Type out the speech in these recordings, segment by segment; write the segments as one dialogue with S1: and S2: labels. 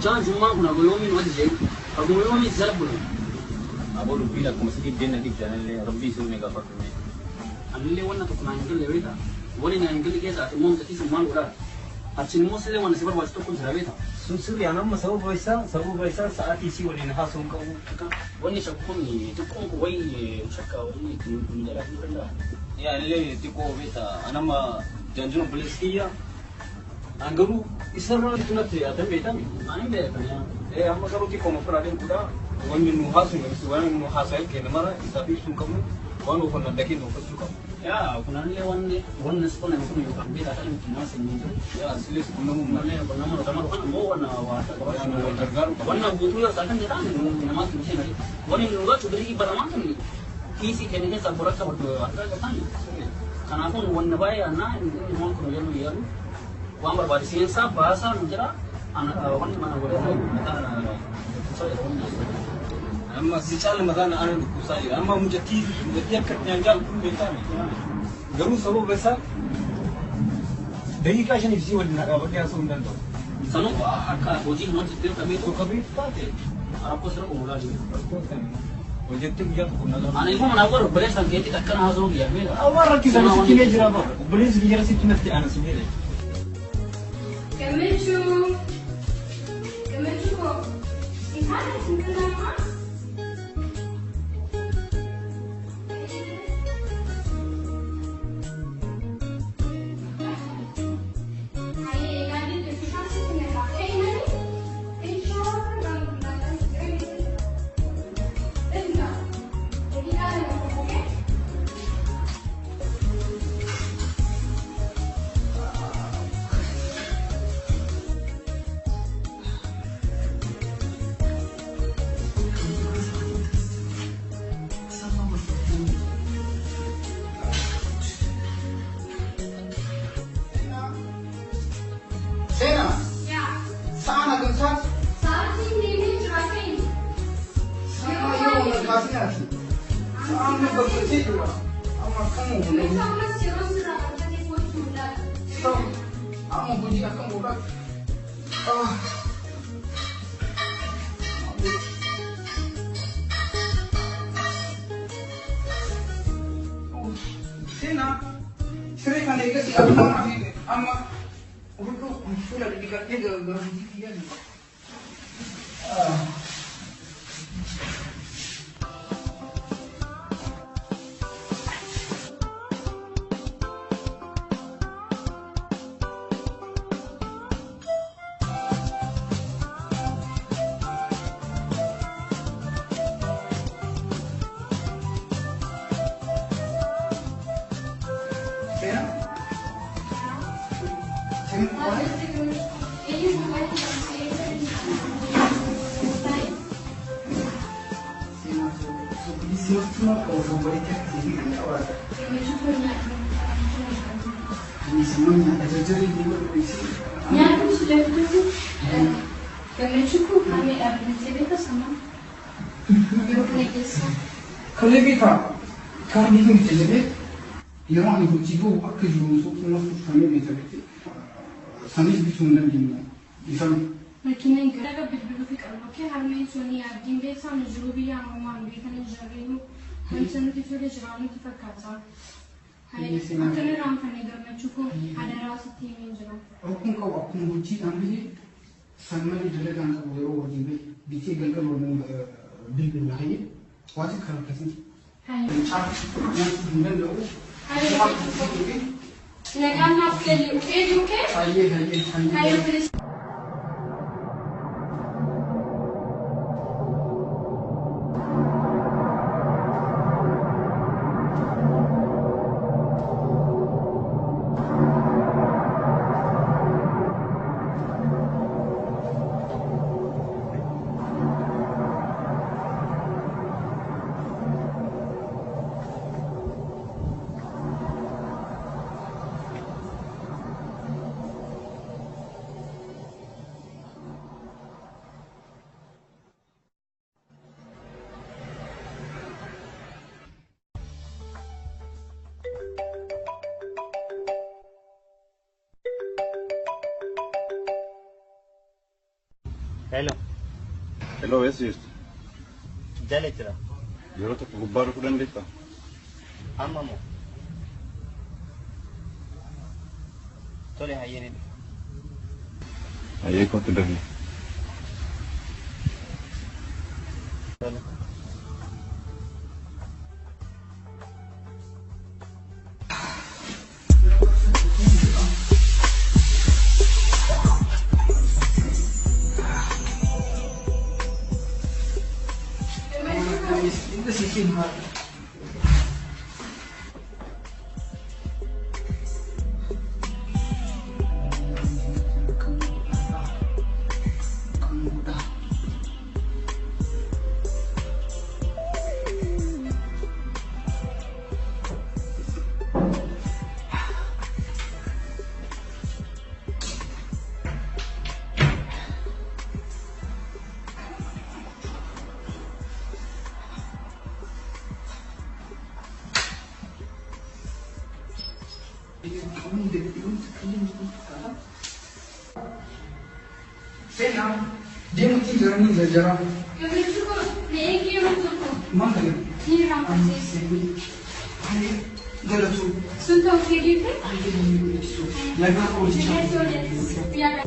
S1: Jangan cuma guna goyomin wajib jadi. Aku goyomin zalap guna.
S2: Aku lu bilang aku masih di nanti jangan le Rabbi suruh mega fakirnya.
S1: Anile wana tu kuna ingin lewita. Wani na ingin kesa umum tadi semua udah. Acin muslim wana sebar wajib tu kun lewita.
S2: Susur ya nama sabu baisa saat isi wali nah hasum kau.
S1: Wani syakun ni tu kun kuai syakau ni tu jalan tu benda.
S2: Ya le tiko beta anama janjun polisi ya. Anggaru isarra itu nanti ada beta ni.
S1: Ani beta ya.
S2: Amma garu tiko mau pernah kuda. Wani nu hasum wani nu hasai ke nama tapi sum kamu. Wani pun nak dekin nu kasu kamu.
S1: Ya, kuna nile wani sekolah yang pun yukan beta kan masih ni.
S2: Ya silis kuna mu
S1: Nale kuna nama kamar kan mau wana wata
S2: ya nu tergaru.
S1: Wana butuh ya sakan dia kan nama tu mesti nari. Wani nuga cuberi ibarat macam ni. Isi kene sa borak sa borak ada kan. Karena aku wana bayar na ini mau kau yang liar. Wang berbahasa Indonesia bahasa Nusantara anak wan mana boleh
S2: Amma si cale magana anan kusai amma mujati kat nyanjal pun beta ni garu sabo besa dai ka shani si wala na ba sun dan to
S1: sanu aka boji mon sitte kami
S2: तो कभी पाते
S1: आपको सिर्फ बोला जी
S2: प्रोजेक्ट किया तो ना
S1: अने को मना को बड़े संकेत टक्कर हां हो गया मेरा
S2: अवर की जरा से किने जरा बड़े से जरा से किने आना सुने
S3: Kemencu kok gimana sebenarnya?
S4: Sena, sering kan dia si ama ni, ama, untuk sudah dikatnya gaji dia ni. Sena, cuma kau kembali ke sini kan awak. Ini semuanya ada jadi di luar sini.
S3: Ya, aku sudah betul. Kami cukup kami ada di sama. Ibu kena kisah.
S4: Kalau kita kami ini jadi, yang orang itu jiwa aku jiwa sokong lah kami ini jadi. Sanis bisundan jiwa. Isam.
S3: Makina ingkara ka bidu fi kalmo ke harme soni abdin be sam jurubi ya mamma be kana jagenu hansan ti fere jranu ti fakata hai akane ram khane gar me chuko ada rasati min jara
S4: Aku kau buci ambil sama di dalam kan kau baru wajib bici ganggu orang bimbing lagi wajib kalau kasih
S3: hai
S4: cap yang bulan lalu
S3: hai nagan hap ke liye uke hai hai
S5: Hello.
S6: Hello, eesiist.
S5: Jale jira.
S6: Yeroo tokko gubbaa dhufuu dandeessaa?
S5: Amma moo? Tole hayyee ni dhufa.
S6: Hayyee kootu dafne.
S5: Tole.
S4: Ini sih hal. Sena, dia mungkin jarang ni jarang.
S3: kami cukup naik ke untuk
S4: Mana dia?
S3: ni ram pasti
S4: Hari dalam tu.
S3: suntuk ke gitu
S4: Hari ni tu. Lagi aku
S3: jadi sulit biar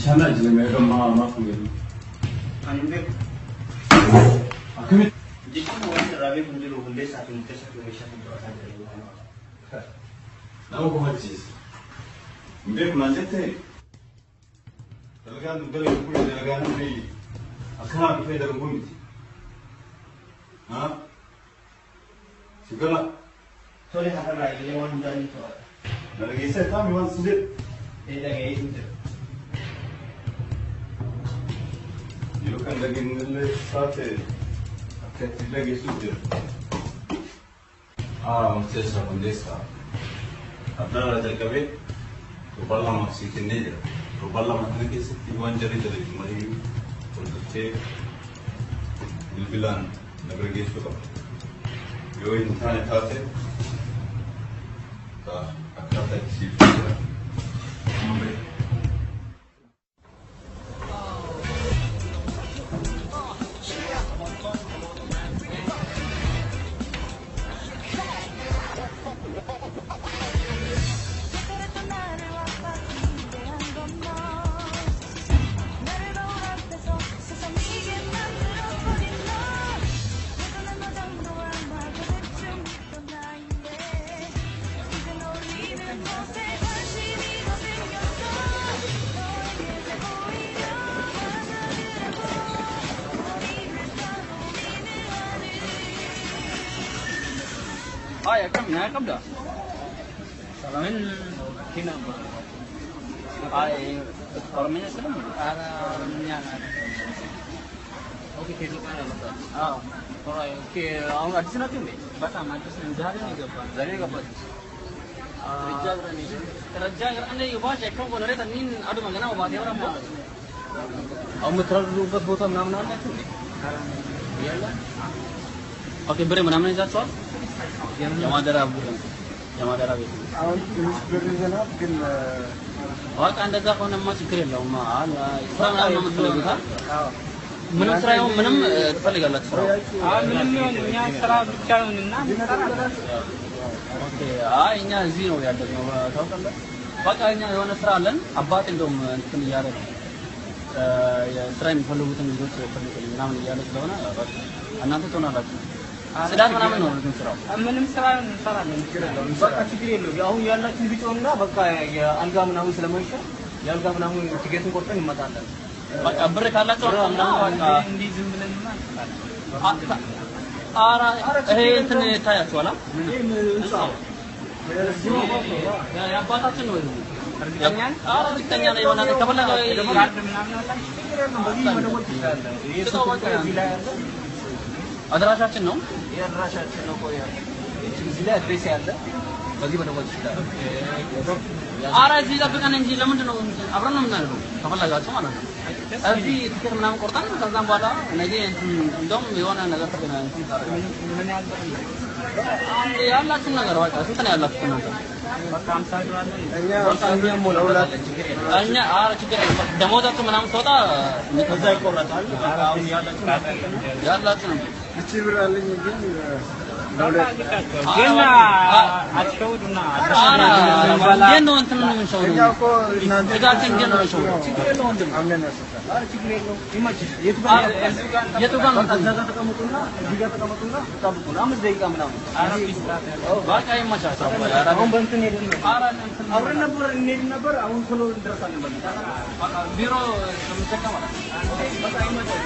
S2: inshallah jilme gamma ma ku yi
S5: Anbe.
S2: akami
S5: Jika mau terawe punjul hunde satu mesha beratan dari
S6: Nawa ko hajji. Mbe kuna jete. Dalagan dole ku dalagan ni akana ku fe daga gumi. Ha? Sigala.
S5: Tole hata rai le wan dari to.
S6: Dalagi sai ta mi wan sinde.
S5: Eda gay itu.
S6: Yo kan lagi ngale sate. Akati lagi sinde. Mtesa kundesa. Abdallah Jalkabe, Ruballa Maxi Teenager, Ruballa Mahanaki, Ivan Jerry, Mari, Che, Bilbilan, Nagragation. You in Tana Tate, Akata Chief.
S1: Ya kam dah. Salamin kina. Kalau minyak sekarang ada minyak. Oke, kita kan ada. Alright, oke. Orang ada sini tu ni. Baca macam ni jari ni ke apa? Jari ke apa? Kerja ni ubah cek kau boleh tak ni ada mana ubah dia orang buat. Awak terlalu lupa buat nama-nama tu ni. Iyalah. Oke, beri mana ni jatuh? Jamadara bukan. Jamadara itu. Awak anda dah kau nama cikir lah, mana? Islam nama betul tak? Menam serai, menam paling galak serai.
S7: Menam ni yang serai bicara menam.
S1: Okay, ini zero ya tu. Tahu kan? Pakai ini yang serai lan, abad itu mungkin yara. Ya serai perlu bukan itu perlu nama yara tu mana? Anak tu nak lagi. Sedar mana mana orang serai.
S7: Menam serai ni. Baca cikir lu. Yang yang nak cikir tu mana? Baca ya alga menam selama itu. Ya alga menam cikir tu korban ni mata anda.
S1: Baca berkala tu orang nama.
S7: Di zoom menam.
S1: Itu ni tayar tu lah. Ya apa tak cendol? Tanya ni mana? Kapan lagi? Itu apa? Ada rasa cendol?
S5: Ya rasa cendol ko ya. Sila address ada. Bagi mana buat sudah.
S1: Ara sih tapi kan yang sila macam mana? Apa nama nama? Kapan lagi? Macam mana? Tapi kita menang korban, tentang bala. Nanti dom lewana naga terkena. Ya Allah cuma naga rawat. Asal tanya Allah cuma.
S7: Kam sah dua ni.
S5: Hanya mula
S1: Hanya ara cikir. Demo dah tu menang soda.
S5: kerja ko rasa.
S1: Ya Allah cuma.
S7: Gena asyau duna.
S1: Ara dia no antam no show. Kita tinggal no show. Ya tu kan
S5: Jaga kamu tuna, jika kamu tuna, tahu pun. Amat dari kamu nama.
S1: Baca yang macam apa?
S5: Kamu bantu ni dulu.
S1: Ara
S5: Orang nak ni number, awak kalau interest ni bantu.
S1: biro macam mana? Baca yang macam.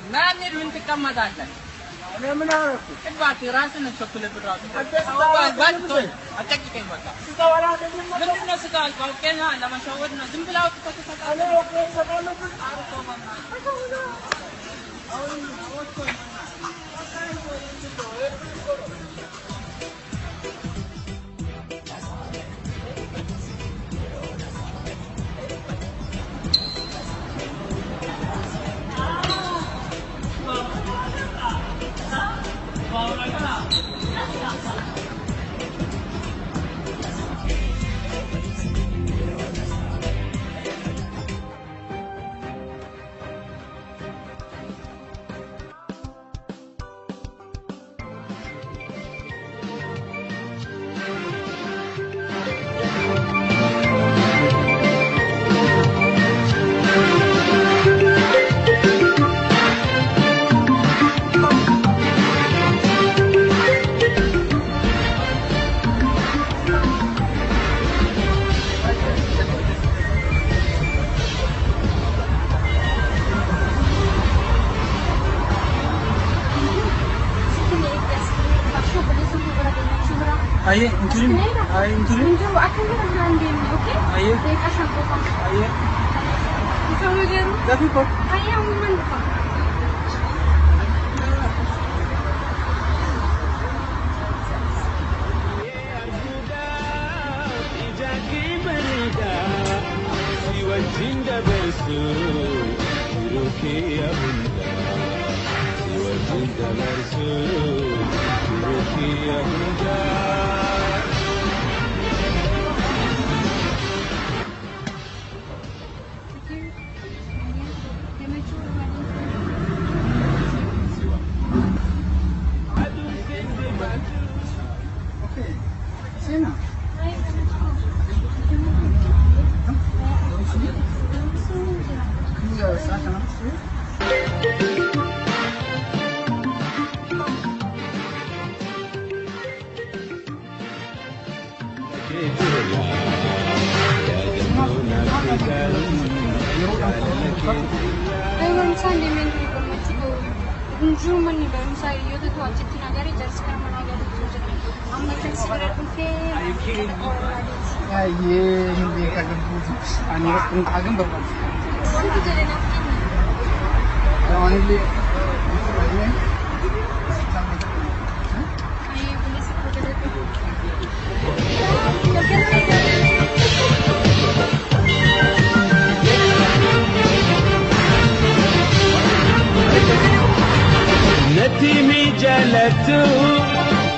S1: Nani rin tikam madalan.
S5: أنا من أعرف.
S7: ابعتي راسنا نشوف براسك. أتكي بقى. من الناس قال كنا لما شاورنا دم بلا
S5: أنا وكيف سأقول
S4: Aye, including
S3: Itu akan berhenti, oke?
S4: Aye.
S3: Saya kasih kau.
S4: Aye.
S3: Kamu jangan.
S4: Tapi kok
S3: Ayah mantap.
S4: Sena. Iya, sana.
S3: Ayun sa hindi man ko matito. Unju man ni ba sa iyo to achit na gari just kar mana gari to. Amma consider kunte.
S4: Aye, hindi ka gambuzo. Ani ko kung agam ba?
S3: Kunti jare na kini.
S4: Only
S3: Ay pulis ko kada to.
S8: نتيمي جلتو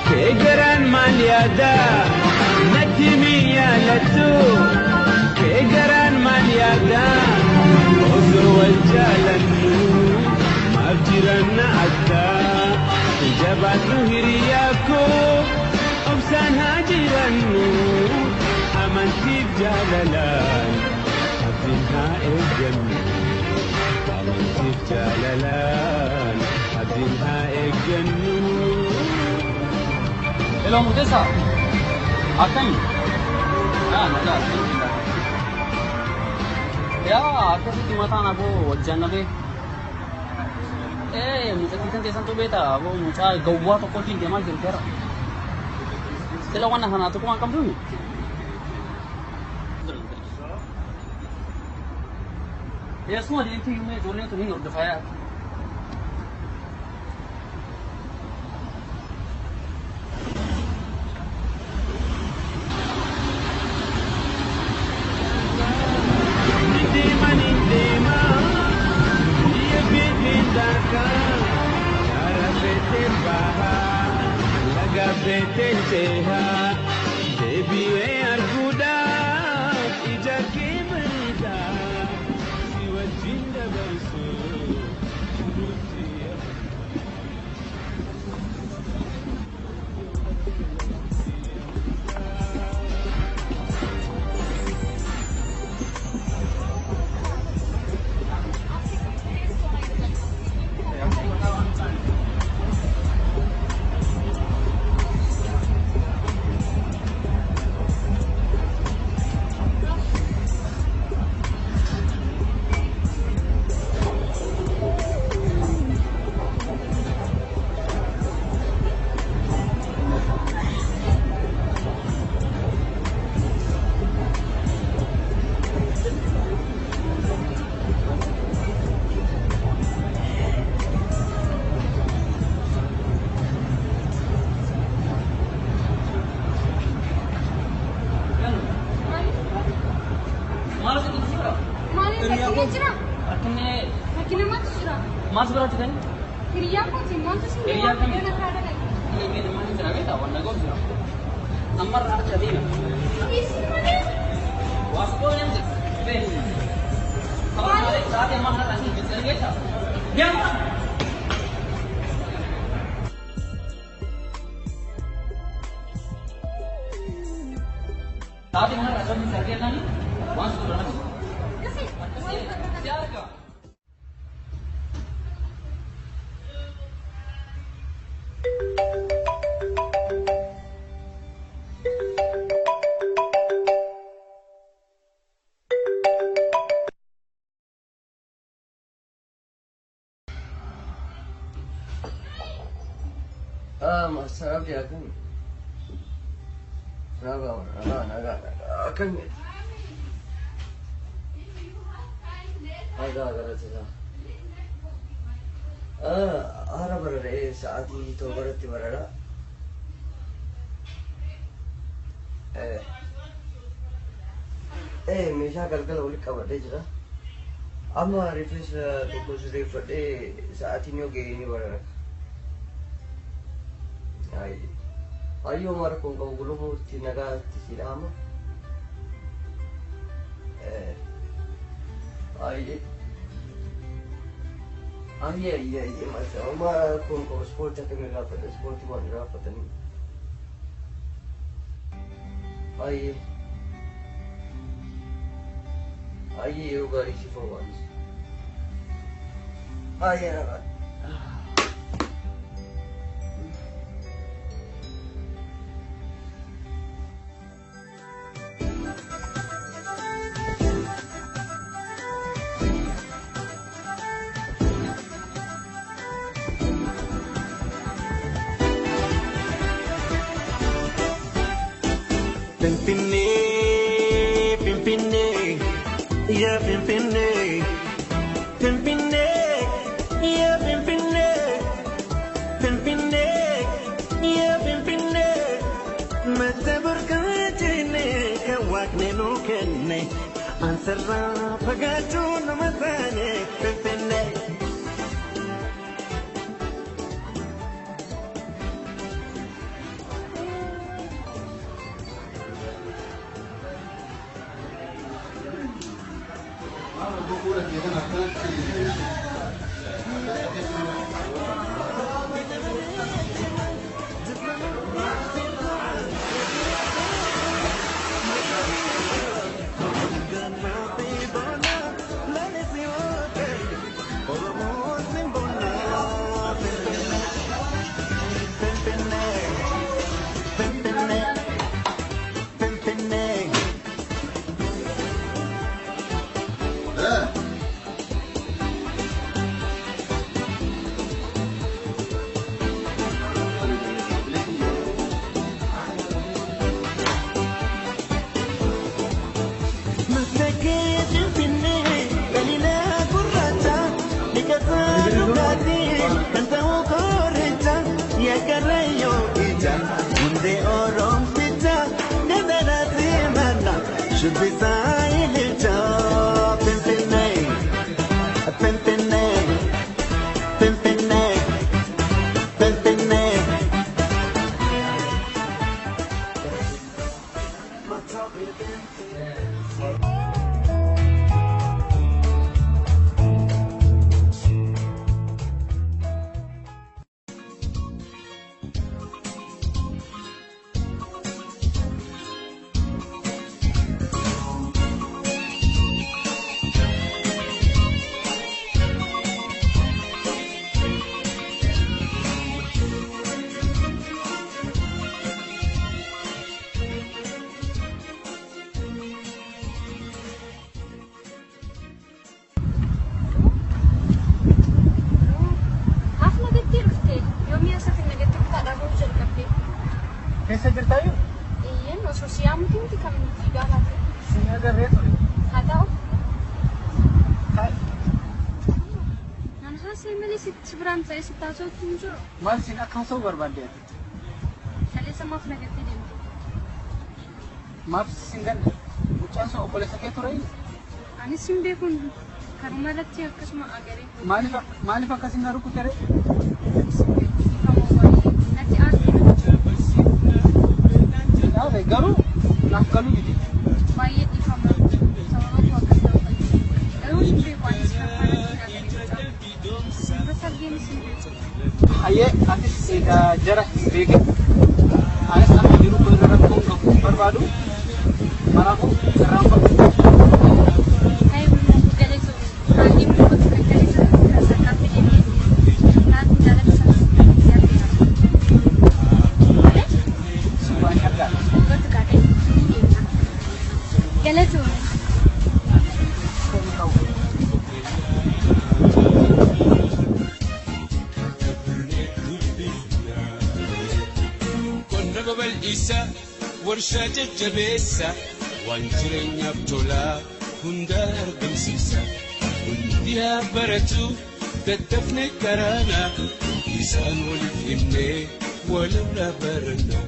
S8: كيجران ماليادا نتيمي يالتو كيجران ماليادا وزر والجالنو ما بجرنا عدا جباتو هرياكو أبسان هاجرنو أمانتي بجاللان أبدنها الجنة أمانتي بجاللان أبدنها الجنة
S1: Hello, Mutesa. Akan? Nada. Ya, aku sih mata aku wajan nabe. Muka kita tesan tu beta, aku muka gawat tu kau cinta mal cinta. Selawan nak hana tu kau angkat dulu. Ya semua di itu ini jualnya tu ni udah kaya. Mas berarti kan?
S3: Hiriyaa kooti maaltu si
S1: Hiriyaa kami.
S3: Mana kana dhaqe.
S1: Ini mana cara kita? Warna kau sih. Amar ada jadi nggak?
S3: Isi mana?
S1: Wasko yang sih. Kalau ada saat yang mana lagi bisa kita. Diam. Saat yang mana rasa bisa kita nih? Wasko lagi.
S3: Kasi.
S1: Siapa?
S5: Masalah dia kan. Naga. Akan. Agak saja. Arah berada saat itu berarti berada. Misal kalau ulik kabar deh juga. Amma refresh tu refresh saat ini oke ini berada. Ayo mara kung kau gulung tinaga tisilama. Iya mas. Mara kung kau sport cakap ngapa? Sport iwan ngapa tani? You got it for once. Yeah.
S9: Should be silent,
S4: Keessa jirtaayyuu?
S3: Iyyeen osoo siyaamutti miti kan nuti gaafate.
S4: Siin agarree ture.
S3: Haa ta'u.
S4: Taa'e.
S3: Naan haasa'e malee sitti biraan ta'e sitti haasa'utti hin jiru.
S4: Maal siin akka haasa'u barbaadde?
S3: Kaleessa maaf nagattee deemte?
S4: Maaf siin ganna. Mucaan sun obboleessa kee ture?
S3: Anis hin beekun karumalatti akkasuma agaree
S4: maaliif akkasin garu kutere
S3: natti aaree
S4: garu naaf galu diti
S3: baay'ee dhiifama sababatu akkas ta'u garuu hin beeku anis
S4: aye atis jara beeke anis amma jiru ko irra rakkoon qabu barbaadu manaafuu irraan fadhu
S8: warshaa jajjabeessa waan jireenyaaf tolaa hunda argamsiisa hundi haa baratu daddafne karaana isaan waliif himnee walirraa baranna.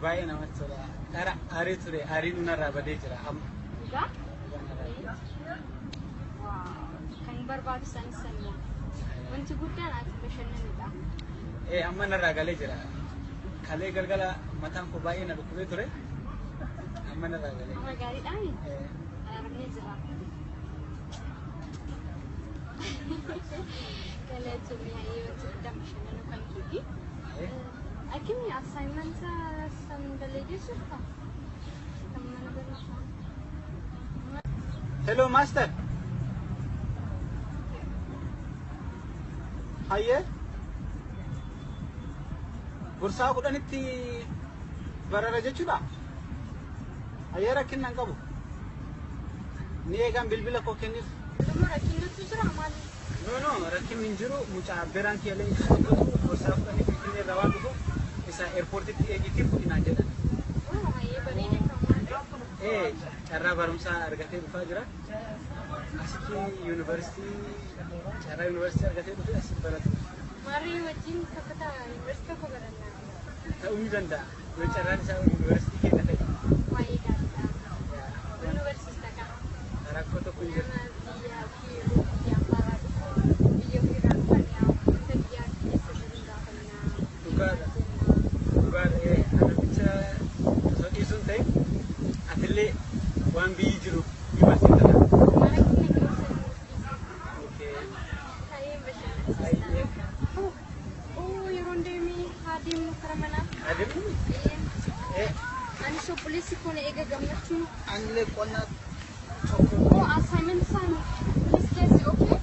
S4: baay'ee namatti tola. Kara aarii ture, aariin nurraa badee jira.
S3: Egaa? Kan barbaachisan sanuma. Wanti guddaan ati bashannanidha.
S4: Amma narraa galee jira. Kalee galgala mataan koo baay'ee na dhukkubee ture. Amma narraa galee.
S3: Amma gaariidhaani? Arabnee jira. Galee ture hayyee wanti guddaan bashannanu kan keeti. Akimi assignment samdalege surta.
S4: Hello master. Haye. Bursaa kudhanitti barara jechuudha. Haye rakkinnan qabu. Ni eegan bilbila koo kenniif.
S3: Rakkinnatu jira maali?
S4: No, rakkinni hin jiru. Mucaa beraan keelee bursaa kudhanitti finne irraa waan dhufu. Isa airportitti eegitiif kudhinaa jedhan.
S3: Hayyee bareedee kan
S4: carraa barumsaa argatee dhufaa jira. Asitti yuunivarsiitii carraa yuunivarsiitii argatee dhufe asitti baratu.
S3: Maarii wajjin taphata yuunivarsiitii tokko barannaa.
S4: Ta'uu ni danda'a. Yoo carraan isaa yuunivarsiitii keessa ta'e.
S3: Baay'ee gaariidha. Yuunivarsiitii ta'a.
S4: Rakkoo tokko hin jiru.
S3: Biyya fi afaaraa biyya ofirraa fannaa biyya keessa jiru gaafannaa.
S4: Dhugaadha. Anamicha osoo dhiisuun ta'e atillee waan biyyi jiru ni barsiifata.
S3: Yeroon deemee haa deemnu kara manaa.
S4: Adeemu?
S3: Ani shoppuleessi kun eega gammachuu.
S4: Anillee qonnaa
S3: assignment isaan keessi okay?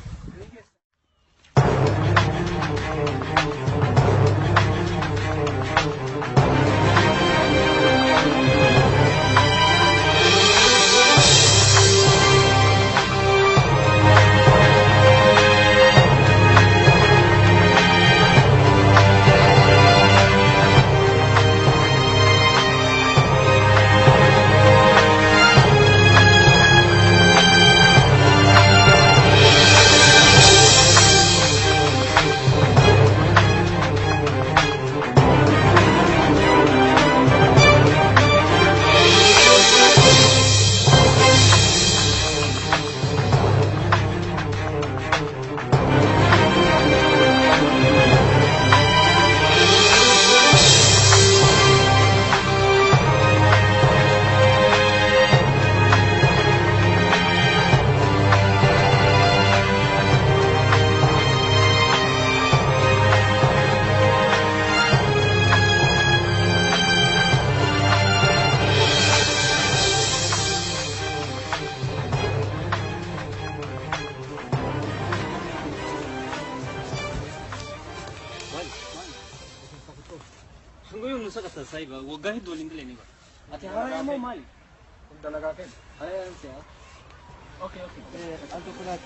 S7: Saiba, wagah itu link ni ba.
S4: Ati haraya mo mali. Kung talaga kin.
S7: Ayan siya.
S4: Okay. Alto kulat.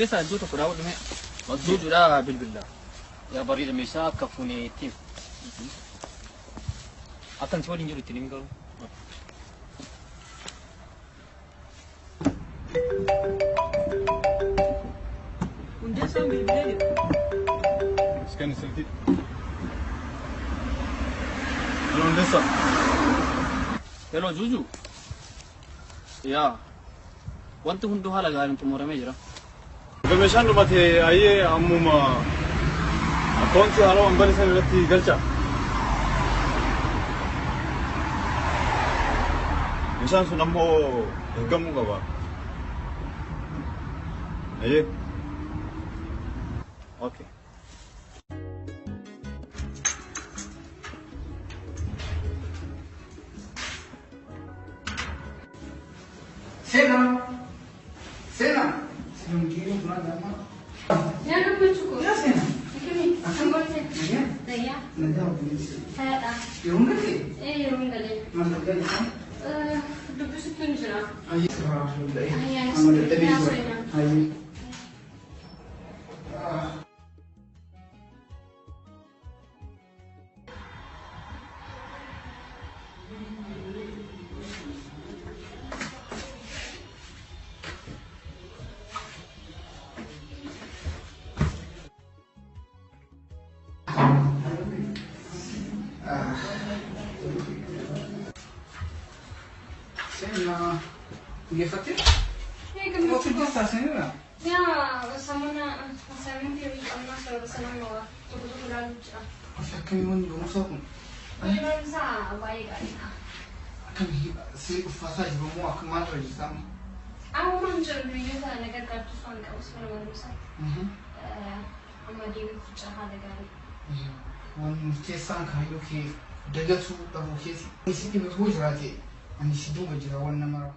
S7: Keessa iddoo tokko daawwadhume juujuudha bilbila.
S2: Yaa bareeda meeshaa akka fuuneetti.
S7: Akkan si waliin jiru ittiin hin galu. Hundeessaan bilbilee jira.
S6: Iskaan silti. Hello Hundeessa.
S7: Hello Juuju. Yaa wanti hunduu haala gaariin xumuramee jira.
S6: Meeshaan dhumate ayyee ammuma akkaawuntii haala wanbali san irratti galcha. Meeshaan sun ammoo eegamuu qaba. Ayyee. Okay.
S4: Sena. Mungkin pernah dapat.
S3: Ya, nak cukup.
S4: Ya, Sena.
S3: Kami, sambal saya.
S4: Ya.
S3: Saya.
S4: Nanti aku bisa.
S3: Saya tak.
S4: Yang mana?
S3: Yang mana?
S4: Mana kali kan?
S3: Duduk sekun je lah.
S4: Ayo sekarang sudah.
S3: Ayah,
S4: Amat tapi
S3: ya,
S4: juga.
S3: Sena.
S4: Ayo. Sena, dia fatih?
S3: Kami
S4: Mau
S3: cukup.
S4: kerja sana?
S3: Ya, sama na yang pernah saya senang bawa. Cukup lalu je.
S4: Akan menjadi musuh.
S3: Memang sah, baik kan.
S4: Akan si fasa juga mau akan mati lagi sama.
S3: Aku macam dulu saya nak kartu soal kau sebenarnya manusia. Amadi fucah ada kan.
S4: Wan kesan kayu ke daga su abu ke si ke mutu jira ke ani shi duba jira wannan mara.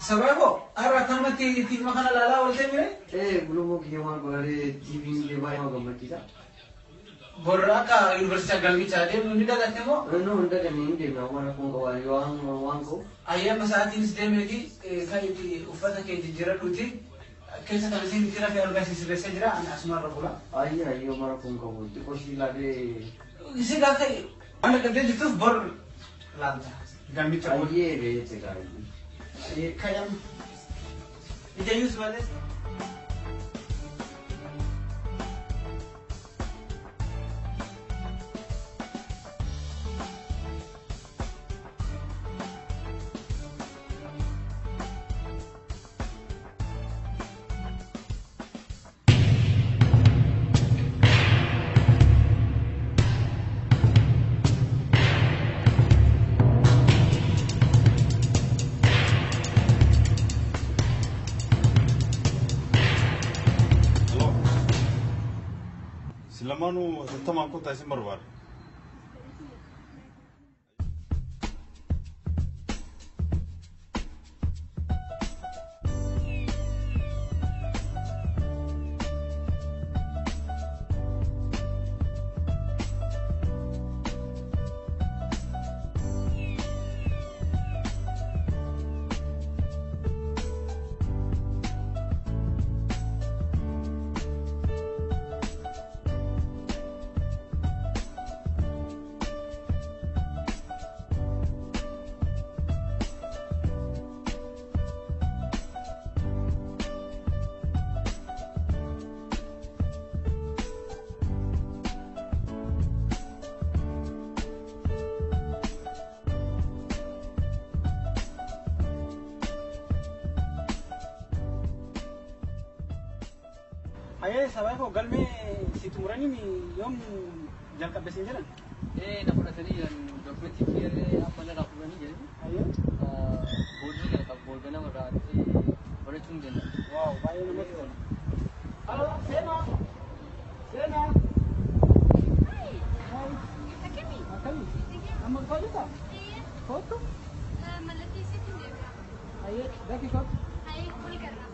S4: Sababu, arah tamat ti makan lala oleh mire?
S5: Belum mau kita mau kembali TV ni lepas mau kembali kita.
S4: Borraka universitas galgi cari, nundi dah datang mo?
S5: No, dah kan ini dia mau nak kembali wang ko.
S4: Ayah masa ini sedang lagi, kayak di ufata kayak di jerat uti, kayak sekarang sini kira kayak orang sisi besar jerat, anak semua orang pula.
S5: Ayah mau nak kembali, tu kosi lagi.
S4: Isi dah kayak, anda kerja itu bor lantas, galgi cari.
S5: Ayah deh cakap.
S4: Kayak, itu use balik.
S6: Silamanu teman aku tak sembarbar.
S1: Ayah, sabar kok. Galme situ murani mi yom jangan kabesin jalan.
S7: Nak pernah tadi yang dokumen TV apa nak aku ni jadi.
S1: Ayah.
S7: Board ni tak board na berarti boleh cungin.
S1: Wow, baik nama tu. Halo, Sena. Sena. Hai. Hai.
S3: Akemi.
S1: Akemi. Nama kau juga?
S3: Iya.
S1: Foto?
S3: Malati situ dia.
S1: Ayah, dah kikau.
S3: Hai, boleh kerana.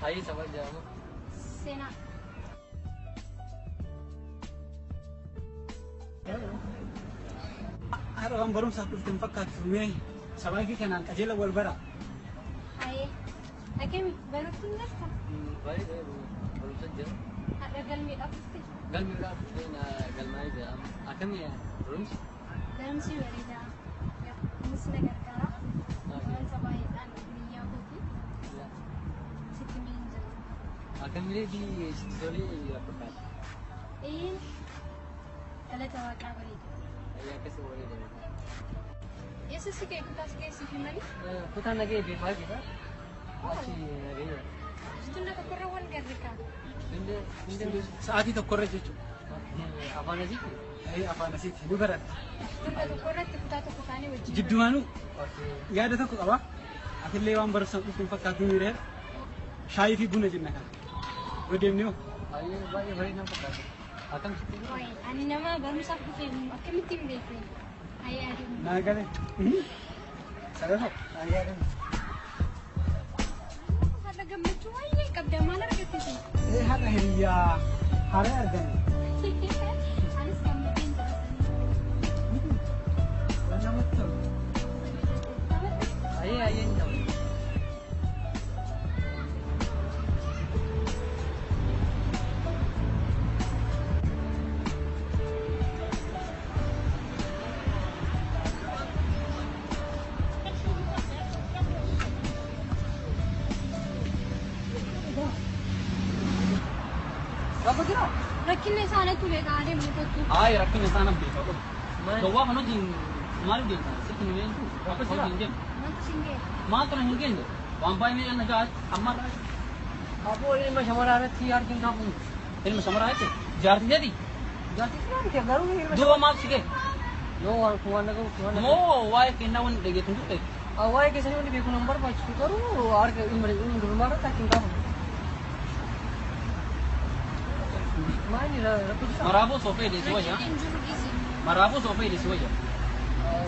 S7: Hai, sabar jamu.
S3: Sena.
S1: Haro ang barum sa tempat kami. Sabay ki kanan kajela wal bara.
S3: Hai. Akemi, baru tinggal kan?
S7: Baik, baru saja.
S3: Ada galmi apa sih?
S7: Galmi dah, galmai dah. Akan ya, rooms.
S3: Dalam sih berita. Ya, mesti negara kara. Orang sabay dan dunia putih. Situ minja.
S7: Akan milih di story apa kan?
S3: Kalau tahu apa berita.
S7: Ayah kasi boleh jadi.
S3: Yesus sih kayak kita sih gimana?
S7: Kita lagi di pagi kan? Masih lagi ya.
S3: Itu nak kekurangan kerja.
S1: Saat itu korek cucu.
S7: Apa nasi?
S1: Apa nasi? Ini berat.
S3: Itu nak kekurangan kita tuh petani wajib.
S1: Jiddu manu. Ya ada tak apa? Akhirnya lewat bersama tempat kaki ni reh. Syai fi guna jenaka. Wedem ni.
S7: Ayah baik nampak kan? Akan kita.
S3: Oi, ani nama baru sabtu film. Akan tim betul. Ayah ada.
S1: Naga ni. Sabar kok. Naga ni.
S3: Ada gambar cuai ni kabda mana kerja sih?
S1: Hada hiya. Hara ada.
S3: Anis gambar ini terasa.
S1: Mana betul?
S7: Ayah ni tahu. Apa kira?
S3: Rakkinni isaaniitu beekaa adeemne tokko.
S1: Ay, rakkin sana beeka ko. Gawa kan din malu din sikin ni tu. Apa sih din?
S3: Manta singe.
S1: Matra hingin. Wampai me na gas amma.
S7: Apa ini macam mana sih yaar kin kamu?
S1: Ini samara aja. Jarti jadi.
S7: Jadi kan dia garu ni.
S1: Dua mak sige.
S7: No, kuan nak kuan.
S1: Mo wai kinawan dege tunjuk te.
S7: Awai ke sini ni beku number pas garu ar ke ini rumah tak kin kamu. Mana lah,
S1: Marabo sofa di siwa ya. Marabo sofa di siwa ya.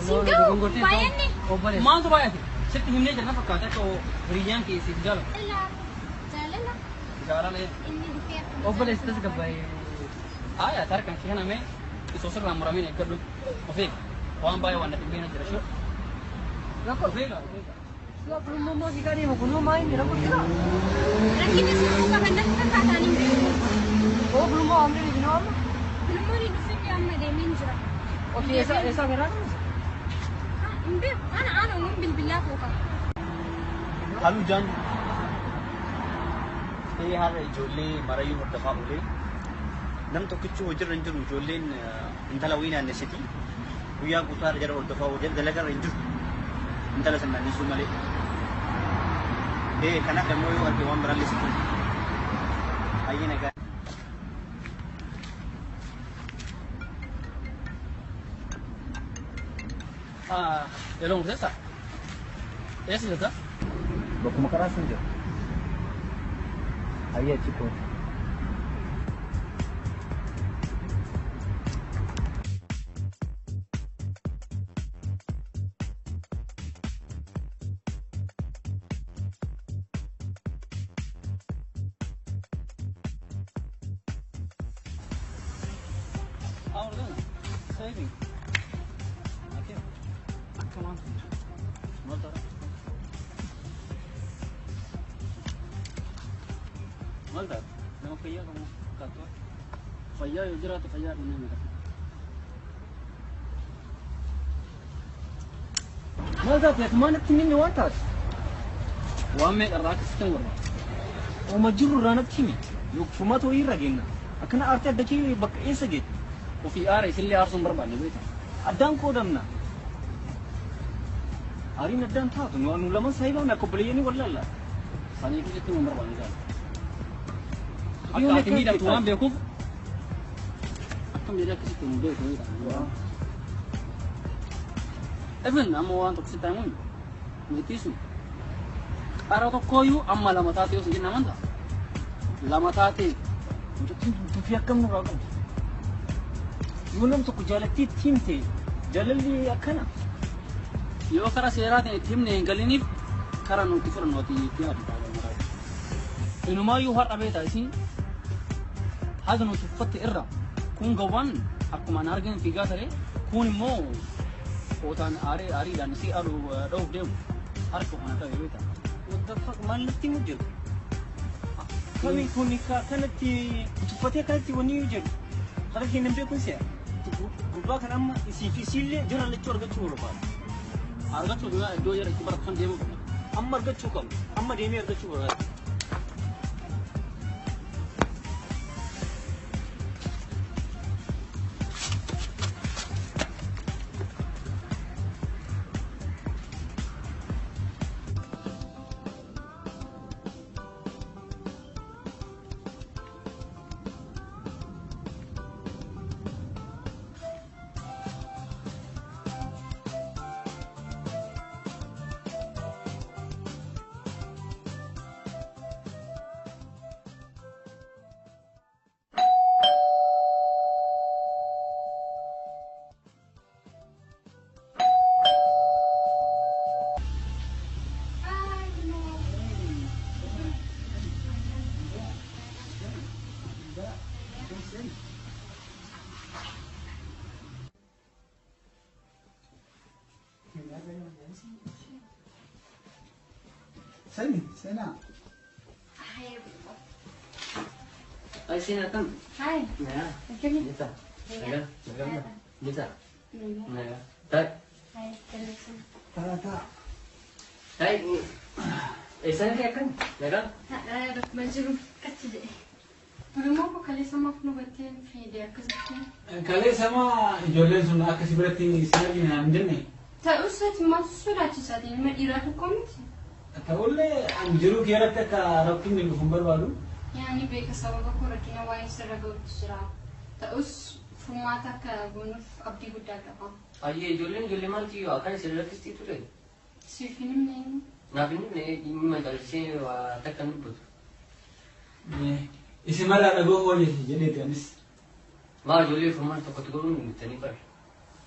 S3: Singgau, bayan ni.
S1: Maan tu bayar. Setiap himne jangan pakai kata tu riang ke isi jalan.
S3: Jalan lah.
S1: Jalan ni.
S3: Ini rupiah.
S7: Oh boleh stres ke bay.
S1: Ayah tarik kan sihana me. Isosor ramai ramai ni kerdu. Ofik. Wan bayar wan nanti bina jelas.
S7: Lako. Lako belum mau jika ni mau kuno main ni lako kira.
S3: Rakkinni isaaniitu kan dah kata ni.
S7: Oh belum mau ambil di bawah.
S3: Belum mau hidup yang ada minjra.
S7: Okay, esa kira kan?
S3: Imbe, ana umbil billah ko.
S2: Halu jan. Ini hari jolle marayu berdefa boleh. Nam to kicu wajar ranjur jolle intala wina nesiti. Uya kutar jar berdefa wajar dalaga ranjur. Intala sama nesu male. Karena kamu yo arti wan beralih situ. Aye naga.
S1: Elong sesa. Esi sesa.
S2: Baku makarasan je. Ayah cipu.
S1: Saving. Okay. Come on. Malta. Malta. Nama kaya kamu kata. Kaya ujra tu kaya ini mereka.
S7: Malta ya kemana timin ni watas?
S1: Wame kerja sistem orang.
S7: Oh majur ranak timi. Yuk cuma tu ira gina. Akana arti ada kiri bak esagit.
S1: وفي آر يسلي أرسم بربع نبيته.
S7: Adang ko damna. Ari nadang tha tu nu lama sahiba na ko beli ni wala la.
S1: Sani kita tu berبع نجار. Aku kini dah tuan beku. Aku jadi kasi tu muda tu dah. Even amo orang tu kita mun. Mitisu. Ara tu koyu amma lama tati usin naman dah. Lama tati.
S7: Tu fiakam nu ragam. Yunam tu kujalati tim te. Jalali akana.
S1: Yo kara serat ni tim ni galini kara nu kifur noti tiap. Inuma yu har abeta isi. Hada nu tufat irra. Kun gawan aku manargen figa tare. Kun mo. Otan are dan si aru dau dem. Har ko mana ta abeta.
S7: What the fuck man lati mujud. Kami kunika kanati tufat kanati wani yujud. Kara kinam be kun sia. Gubba kan amma isi fisille jara le chorga churu ba.
S1: Arga chu dua 2000 kibar kan demo.
S7: Amma arga chu kam. Amma demi arga chu ba.
S4: Sani, sana.
S1: Ay sina kan.
S3: Hai.
S1: Ya.
S3: Kini.
S1: Bisa. Naga. Naga. Bisa.
S3: Naga.
S1: Naga. Tak.
S3: Hai, teleson.
S4: Tak.
S1: Hai. Sana kan? Naga.
S3: Majrum kacide. Oromoo ko kalee samaaf nu battee fiidee akkasitti.
S4: Kalee sama ijoolleen sun akkasii biratti isin argina hin jenne.
S3: Ta'us ati maal sodaachisaati ilma dhiiraa tokko miti.
S4: Ta'ullee an jiruu keeratti akka rakkinni dhufu hin barbaadu.
S3: Yaani beeka sababa koo rakkina waa'ee sirra ga'uutu jira. Ta'us furmaata akka goonuuf abdii guddaa qaba.
S5: Ayyee ijoollee maalti yoo akkan isin rakkistii ture?
S3: Siif hin himne.
S5: Naaf hin himne inni magaalchisee waa takka dubbatu.
S4: Isin maraa dhagoo oolee jedheeti anis.
S5: Maa ijoollee furmaata tokkotti godhuun hin bittanii bara.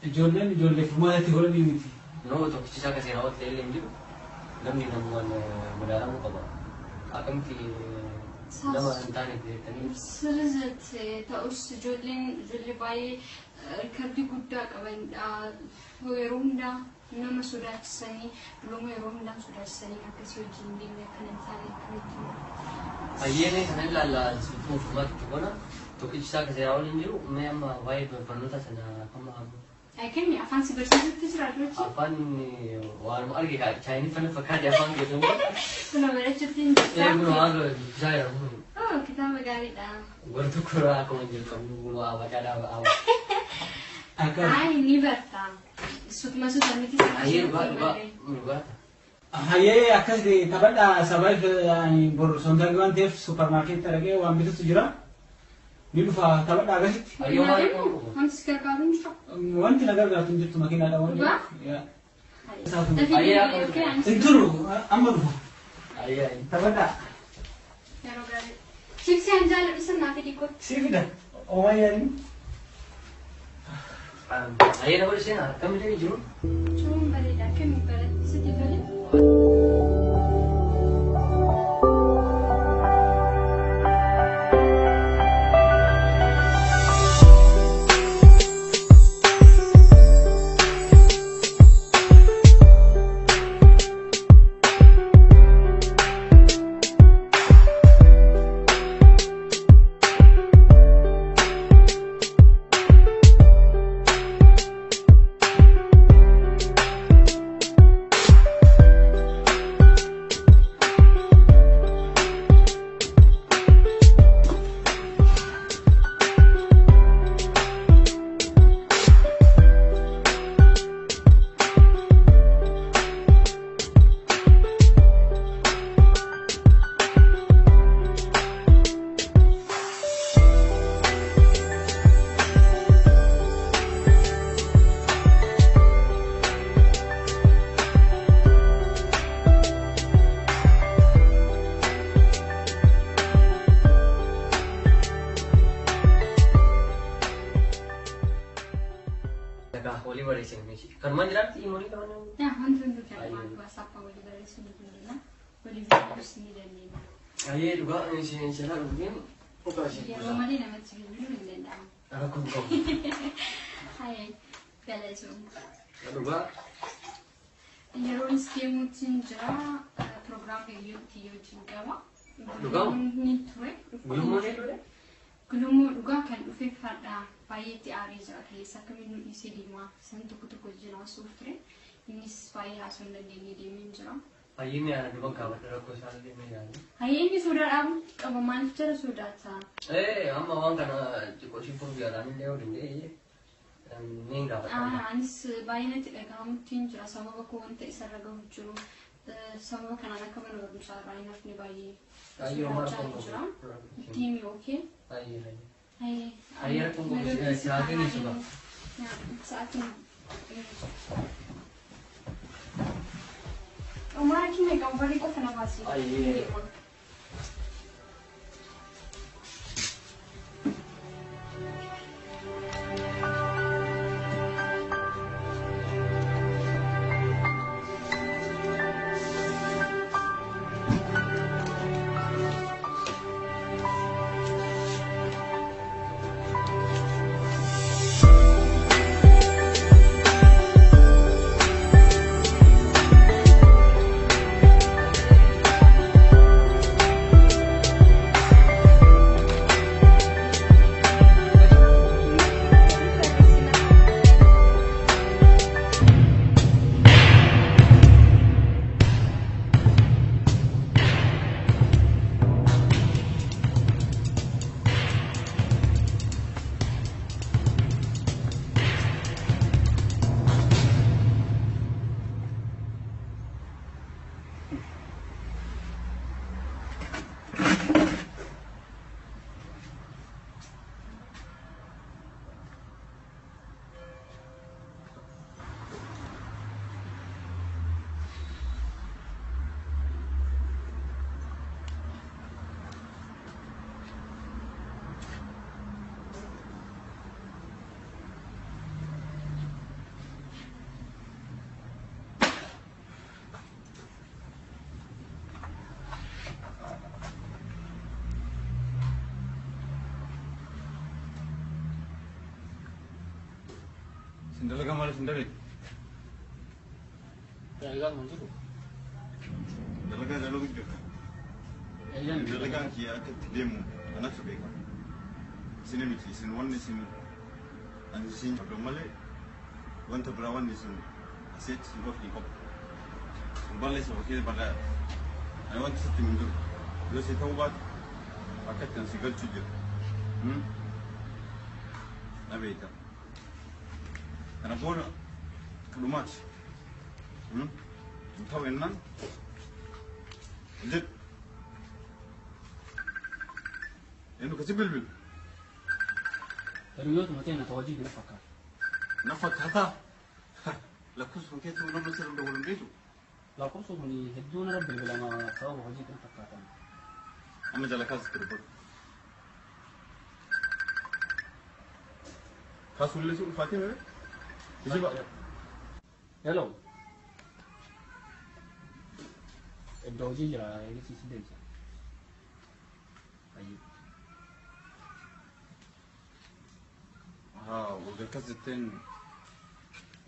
S4: Ijoolleen ijoollee furmaatatti godhanii miti.
S5: Nama tokkichisaa akka seenaa waqtii illee hin jiru. Namni namumaan madaalamuu qaba. Akkamitti nama hin taane jettanii.
S3: Sirriitti ta'us ijoollee baay'ee rikardi guddaa qabanidha. Yeroo hundaa nama sodaachisanii dhuluma yeroo hundaan sodaachisanii akkasii wajjin deemee akka hin taane akkamitti.
S5: Ayyeene kana ilaallaa sibituu furmaatti bona tokkichisaa akka seenaa waliin jiru mee amma waa'ee barnoota sana akkama hafu.
S3: Kenni afaan si barsiisutti jira jechuudha.
S5: Afaan waan arge kaa chaayinii fana fakkaate afaan jedhamu.
S3: Kuna barachuutti hin jirta.
S5: Kun waan bisaa jedhamu.
S3: Oh, kitaaba gaariidha.
S5: Wanti kuraa akkuma jiru qabu waa maqaadhaa
S4: Akka.
S3: Ai, ni barta. Sutuma miti.
S5: Ayyee dhugaa.
S4: Hayyee akkas taphadhaa sabaa bor sontaa waan ta'eef suuparmaarkeetti argee waan bitutu jira. Ni dhufa taphadhaa akkasitti.
S5: Ayyoo maal qabu?
S3: Wanti si gargaaru hin jiru.
S4: Wanti na gargaartu hin jirtu makiinaadha waan
S3: Dhugaa?
S5: Ayyee
S4: hin turu amma dhufa.
S5: ayyee.
S4: Taphadhaa.
S3: Yeroo gaarii. Chipsi an jaalladhu sana fi dhiqotti.
S4: Si fida. Oomaa yaadni.
S5: Ayyee nama seenaa akkamitti jiru?
S3: Cuun bareeda kami bareeda sitti tole.
S5: Kan manjiraatti imoni kan mana.
S3: Ya, wanti hundi kan WhatsApp wali barreessuu ni dandeenya. Wali barreessuu ni dandeenya.
S5: Ayyee dhugaa isheen seenaa dhugeen okaashee.
S3: Yeroo malee namatti bilbiluu hin danda'amu.
S5: Rakkoon qabu.
S3: Haye, galatoom.
S5: Dhugaa.
S3: Yeroo isteemuutiin jira pirogiraamii biyyooti wajjin qaba.
S5: Dhugaa?
S3: Ni ture.
S5: Gulummoo ni ture?
S3: Gulummoo dhugaa kan dhufe fadhaa baay'eetti aarii jira keessa akkamiin nu dhiisee deemaa san tokko wajjin haasuuf ture. Innis baay'ee haasoo hin dandeenye deemee jira.
S5: Ayyee mi'aana dhuban kaabadha rakkoo isaan deemee yaadu.
S3: Hayyee inni sodaadhaan qaba maaliif jara sodaata?
S5: Amma waan kana xiqqoo shibbuun yaadaan illee yoo danda'e niin gaafata.
S3: Anis baay'inatti dhaga'amuttiin jira sababa koo wanta isarra gahu jiru. Sababa kanaan akka mana barumsaa irraa hin hafne baay'ee sodaachaa jira. Diimi ookee.
S5: Ayyee ayyee.
S3: Hayyee.
S5: Ayyee rakkoon qabu sa'aatiin ni suba.
S3: Sa'aatiin. Umara kime kan bari qofa na baasi.
S5: Ayyee.
S6: Sindalaga malah sindalik.
S1: Dalaga manjiru.
S6: Dalaga dalu gitu. Dalaga kia ketidemu anak sebeka. Sini miki sini wani sini. Anu sini agak wanta berawan di sini. Aset sebuah hikop. Kembali sebuah kita pada. I want to mundur. Dia saya tahu buat paket yang sigal cuci. Nabi itu. Karena pun kelumat. Tahu enak. Jadi, ini kasih bil.
S1: Tapi itu mungkin nak wajib nak fakar.
S6: Nafak kata. Lakus mungkin tu nama saya dah belum begitu.
S1: Lakum sumuni heduna rabbil ulama tahu wajib nak fakar.
S6: Ama jalan kasih terus. Kasih ulis Fatimah. Coba.
S1: Hello. Doji jara ini sisi desa. Ayo.
S6: udah kasih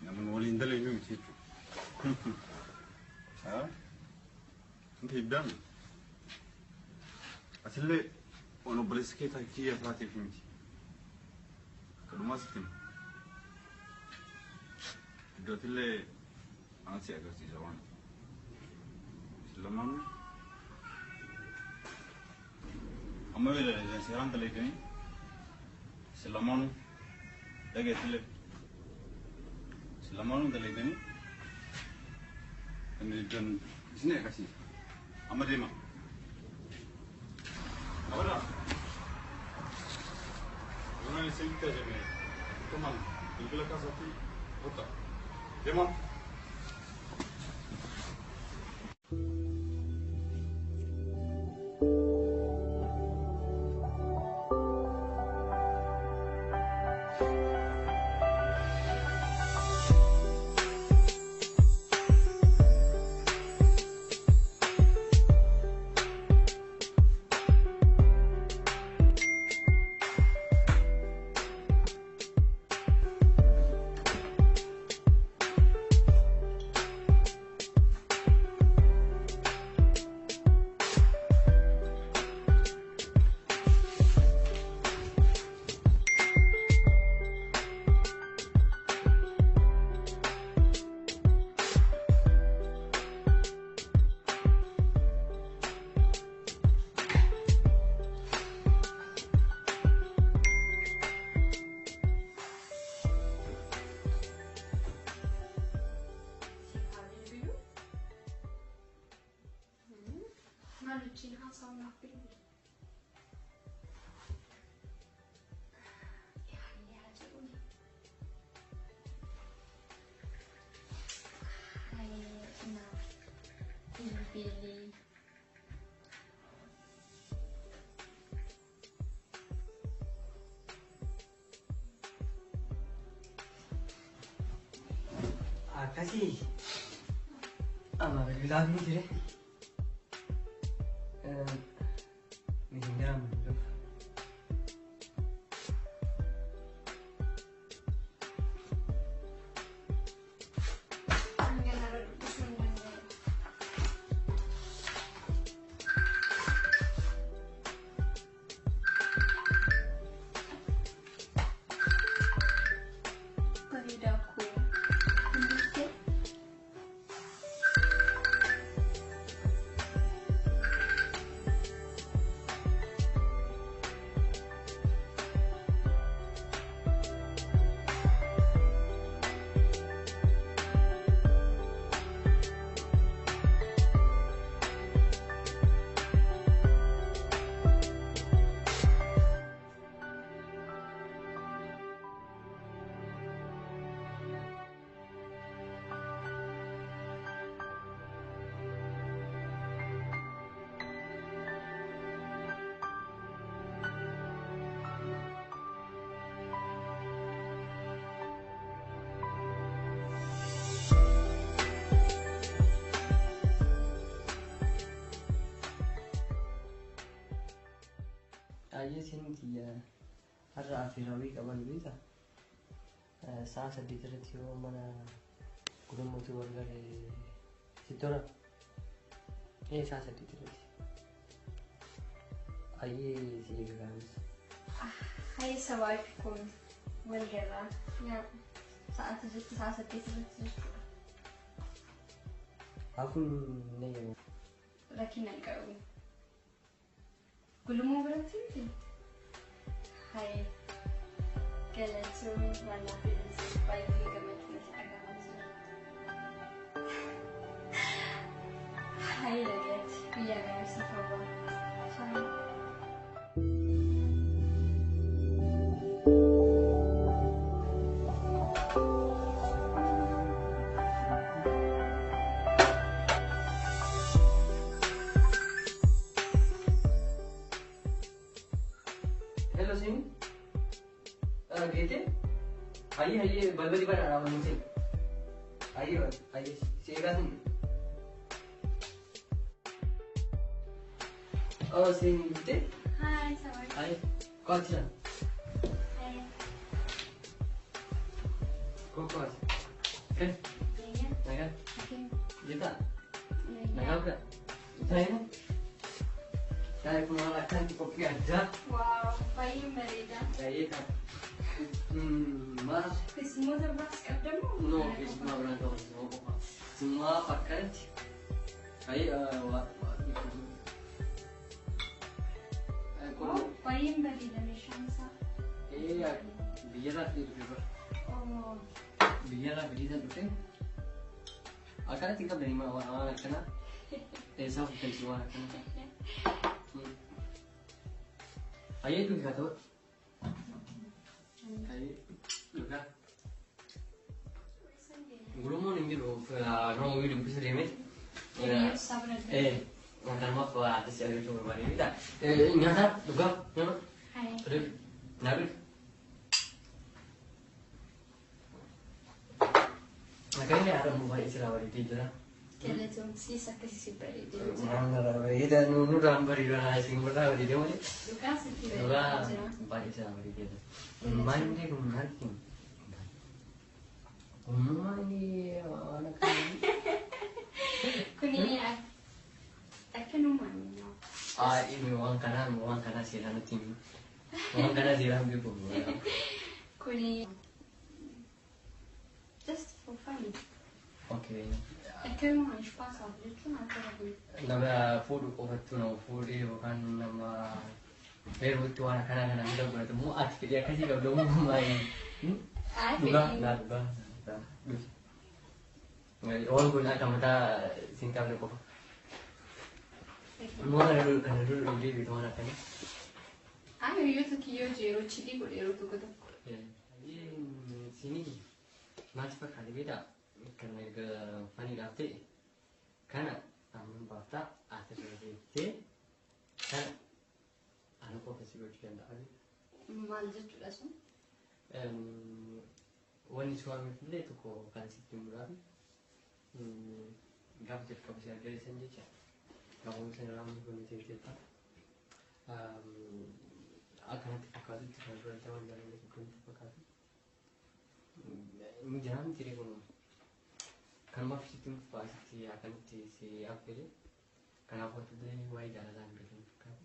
S6: namun walin dalam ini macam itu. Nanti ibdan. Asalnya orang boleh sekitar kia Fatih ini. Kalau masih Dotile ansi agak sih jawan. Selaman. Amma bela dan sekarang terlebih ni. Selaman. Lagi terlebih. Selaman terlebih ni. Kemudian sini kasih. Amma dema. Apa dah? Orang ni selita je ni. Teman. Bila kau satu, betul. Demo.
S3: Malucin hasan nak pilih. Ya, ni aja ni. Hai, nak pilih.
S10: Kasih. Ama bilang ni je. Meninggal menurut. Ayah sini dia ada afirawi kawan kita. sa'a saddeet irratti yoo mana gurmuutu wal gale sitora sa'a saddeet irratti ayyee si eegaanis.
S3: Hai sawaak kun wal gala ya saat itu saat itu
S10: aku nih
S3: lagi nak kau belum mau berhenti hai kalau cuma mana supaya kami masih agak masih hai lagi biar masih kawan hai.
S10: Aye, balbali pada orang muslim. Aye, siapa sih? Oh, sing gitu?
S3: Hai, sabar.
S10: Aye, kau aja.
S3: Hai.
S10: Kau kan?
S3: Iya.
S10: Naga?
S3: Oke.
S10: Jita?
S3: Iya.
S10: Naga apa? Saya? Saya penolakan di kopi aja.
S3: Wow, bayi merida.
S10: Saya kan. Mas.
S3: Semua terbahas kadang.
S10: No, semua berantau. Semua pakai. Saya
S3: bayi merida Shamsa.
S10: Iya, biarlah di rumah.
S3: Oh.
S10: Biarlah beli betul. Akan tinggal dari mana kena? Saya bukan semua kena. Ayo itu kata. Ayo, juga. Guru mau nih dulu, kalau hidup bisa demi.
S3: Iya, sabar.
S10: Mantan mau ke atas ya itu berbalik kita. Nyata juga, nyata.
S3: Hai.
S10: Terus, nabi. Makanya ada membuat istilah wanita itu lah.
S3: Kalau cuma sisa kasih beri dia.
S10: Mana itu nunu dalam beri orang asing bertahu di dia mana?
S3: Duka sedih.
S10: Dua, empat istilah wanita itu. Main dia kemana? Ini anak ini.
S3: Kuning ya. Akan umum.
S10: Ini orang kanan sih lah nanti. Orang kanan sih lah ambil pun.
S3: Kuning. Just for fun.
S10: Okay.
S3: Akan umum espaço aberto na cara.
S10: Nama food ko tu nama food bukan nama baru tu anak kanan kita bertemu dia kasih kau belum main. Juga. Orang guna kamera singkat ni kok. Mau ada dulu di mana kan?
S3: Yo tu kio jero chili boleh tu kata.
S10: Ini sini macam apa kali beda? Karena ke fani dapet, karena amun bata atas itu, kan anu profesi berjalan dah.
S3: Manjat tu langsung.
S10: Wani suami fileh tu ko kan situ murah. Gabjet kau bisa jadi sendiri. Kamu bisa ramai guna cerita. Akan terpakai itu kan berantakan dari itu pun terpakai. Ini jangan tidak guna. Kan maaf situ pasti akan si apa ni? Kenapa tu dia wajib jalan begitu kan?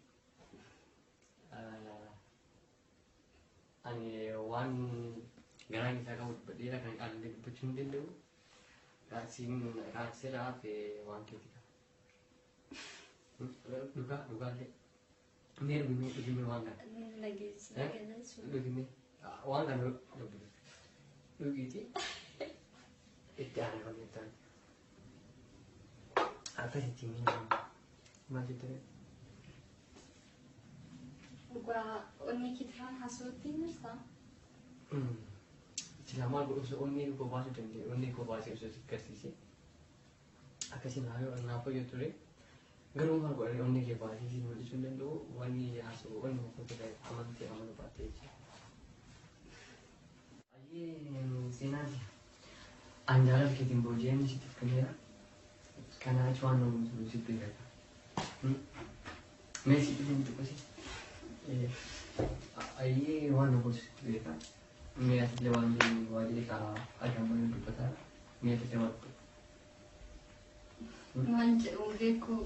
S10: Ani wan garang kita kau berdiri kan ada di pucung dulu. Kasing kasih lah pe wan kita. Luka le. Ni lebih wan kan?
S3: Lagi
S10: Lebih ni wan kan lu gitu. Itu ada wanita. Apa sih cini? Macam tu.
S3: Gua oni kita hasutin masa.
S10: Selama gua usul oni gua bahasa tu, oni gua bahasa usul kasih sih. Aku sih nahu apa yo tu le. Gerung gua oni ke bahasa sih mula cuma tu oni hasu oni aku tu le aman pati. Aye sinasi. Anjara bikin bojen di situ kan ya, karena cuan nunggu situ ya. Messi itu pun juga sih. Aye wan nunggu situ ya. Messi lewat di jadi agama yang berputar niat itu waktu.
S3: Manja umriku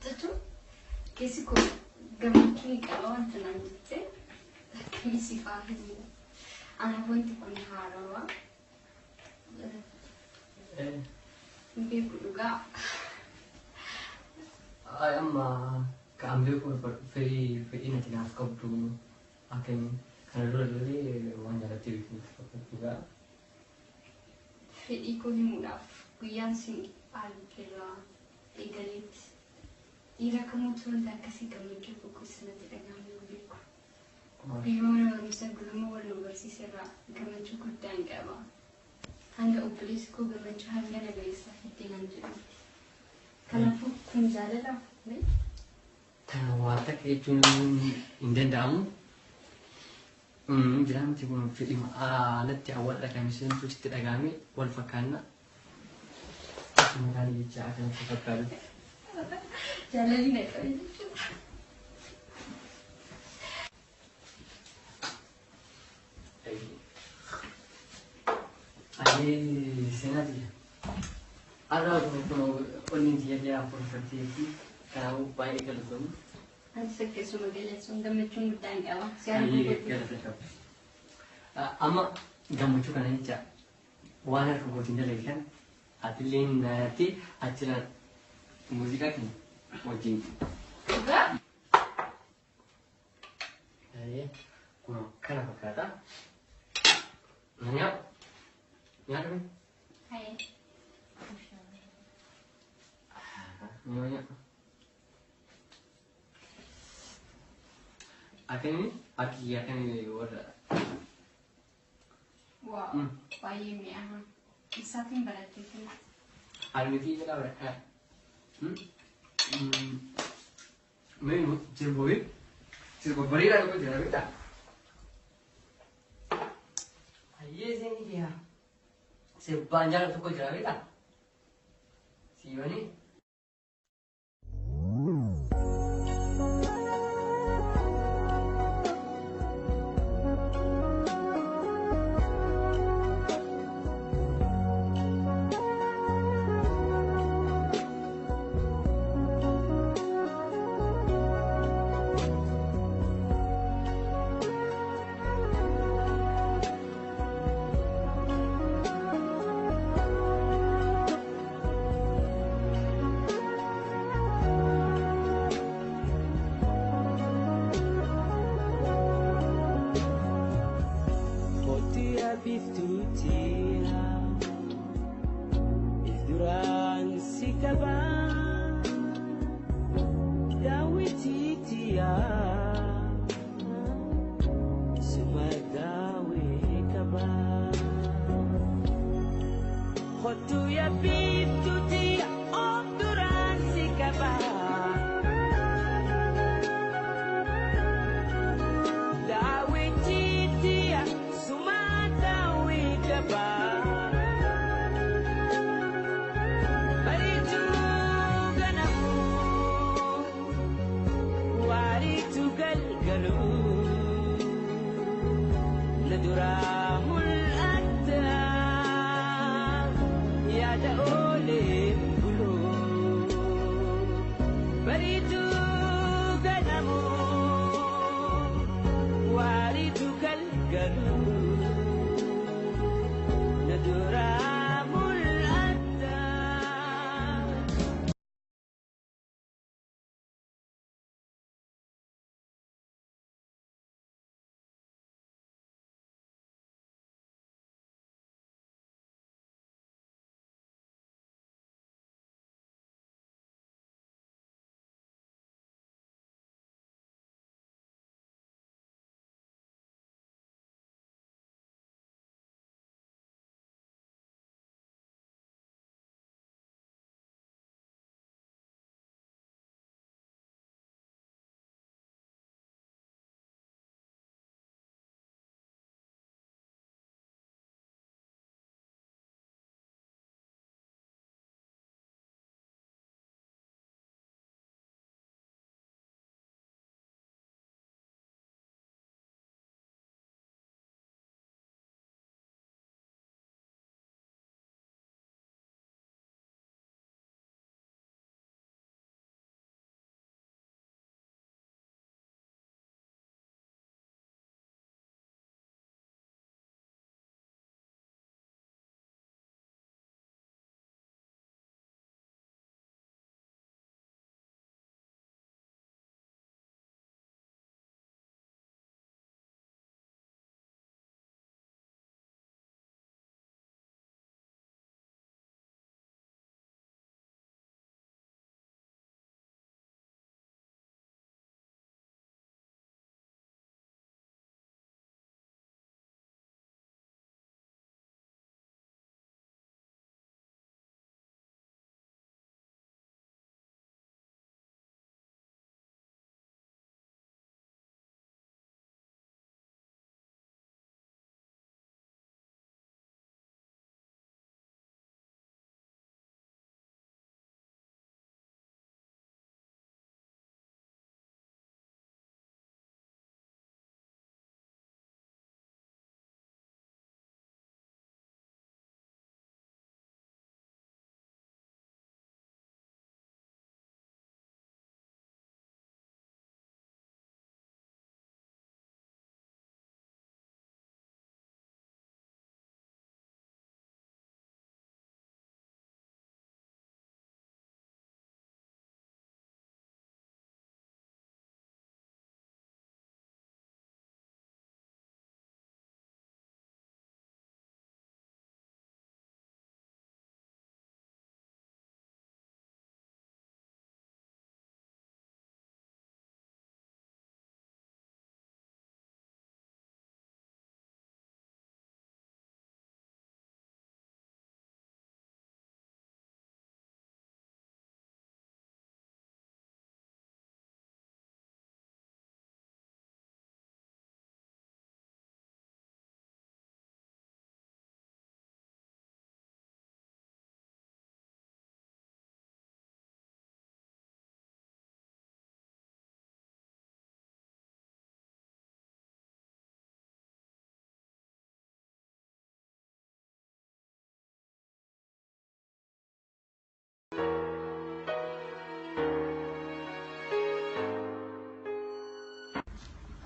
S3: itu kesiku gamaki kawan tenang gitu. Kisi fahim. Anak pun tikun harawa. Umriku juga.
S10: Amma keambil ko free nanti nafkah tu akan karena dulu wawancara TV juga.
S3: Free ko ni muda kuyan sing alkela egalit. Ira kamu tuh tak kasih kamu cukup kusna tidak ngambil umriku. Bagaimana bisa belum walau bersih serah kamu cukup tangga ba. Hanga ubelisku kamu cukup hanga negara sahitingan jadi. Kenapa kun jalan lah, ni?
S10: Tanah watak itu inden damu. Jalan macam mana film nanti awal dah kami sen tu cerita kami wal fakana. Kemudian dia akan fakar.
S3: Jalan ni nak kau itu.
S10: Ayy, senang dia. Ada pun dia pun seperti itu. Kalau upaya kalau
S3: Antes que su modelo es un dame chung tanga wa.
S10: Ayy, kalau macam. Ama gamu juga ni cak. Warna aku tinggal lagi kan. Atilin nanti acara musik kan. Mungkin.
S3: Juga?
S10: Ayy, kuno kenapa kata? Nanya, nanya.
S3: Hai.
S10: Nyonya. Akan ini orang.
S3: Wow. Bayi ni ah. Isatin berarti tu.
S10: Almiti je lah. Menu cerboi beri lah kau jangan minta. Ayah sini dia. Sepanjang tu kau jangan minta. Siapa ni?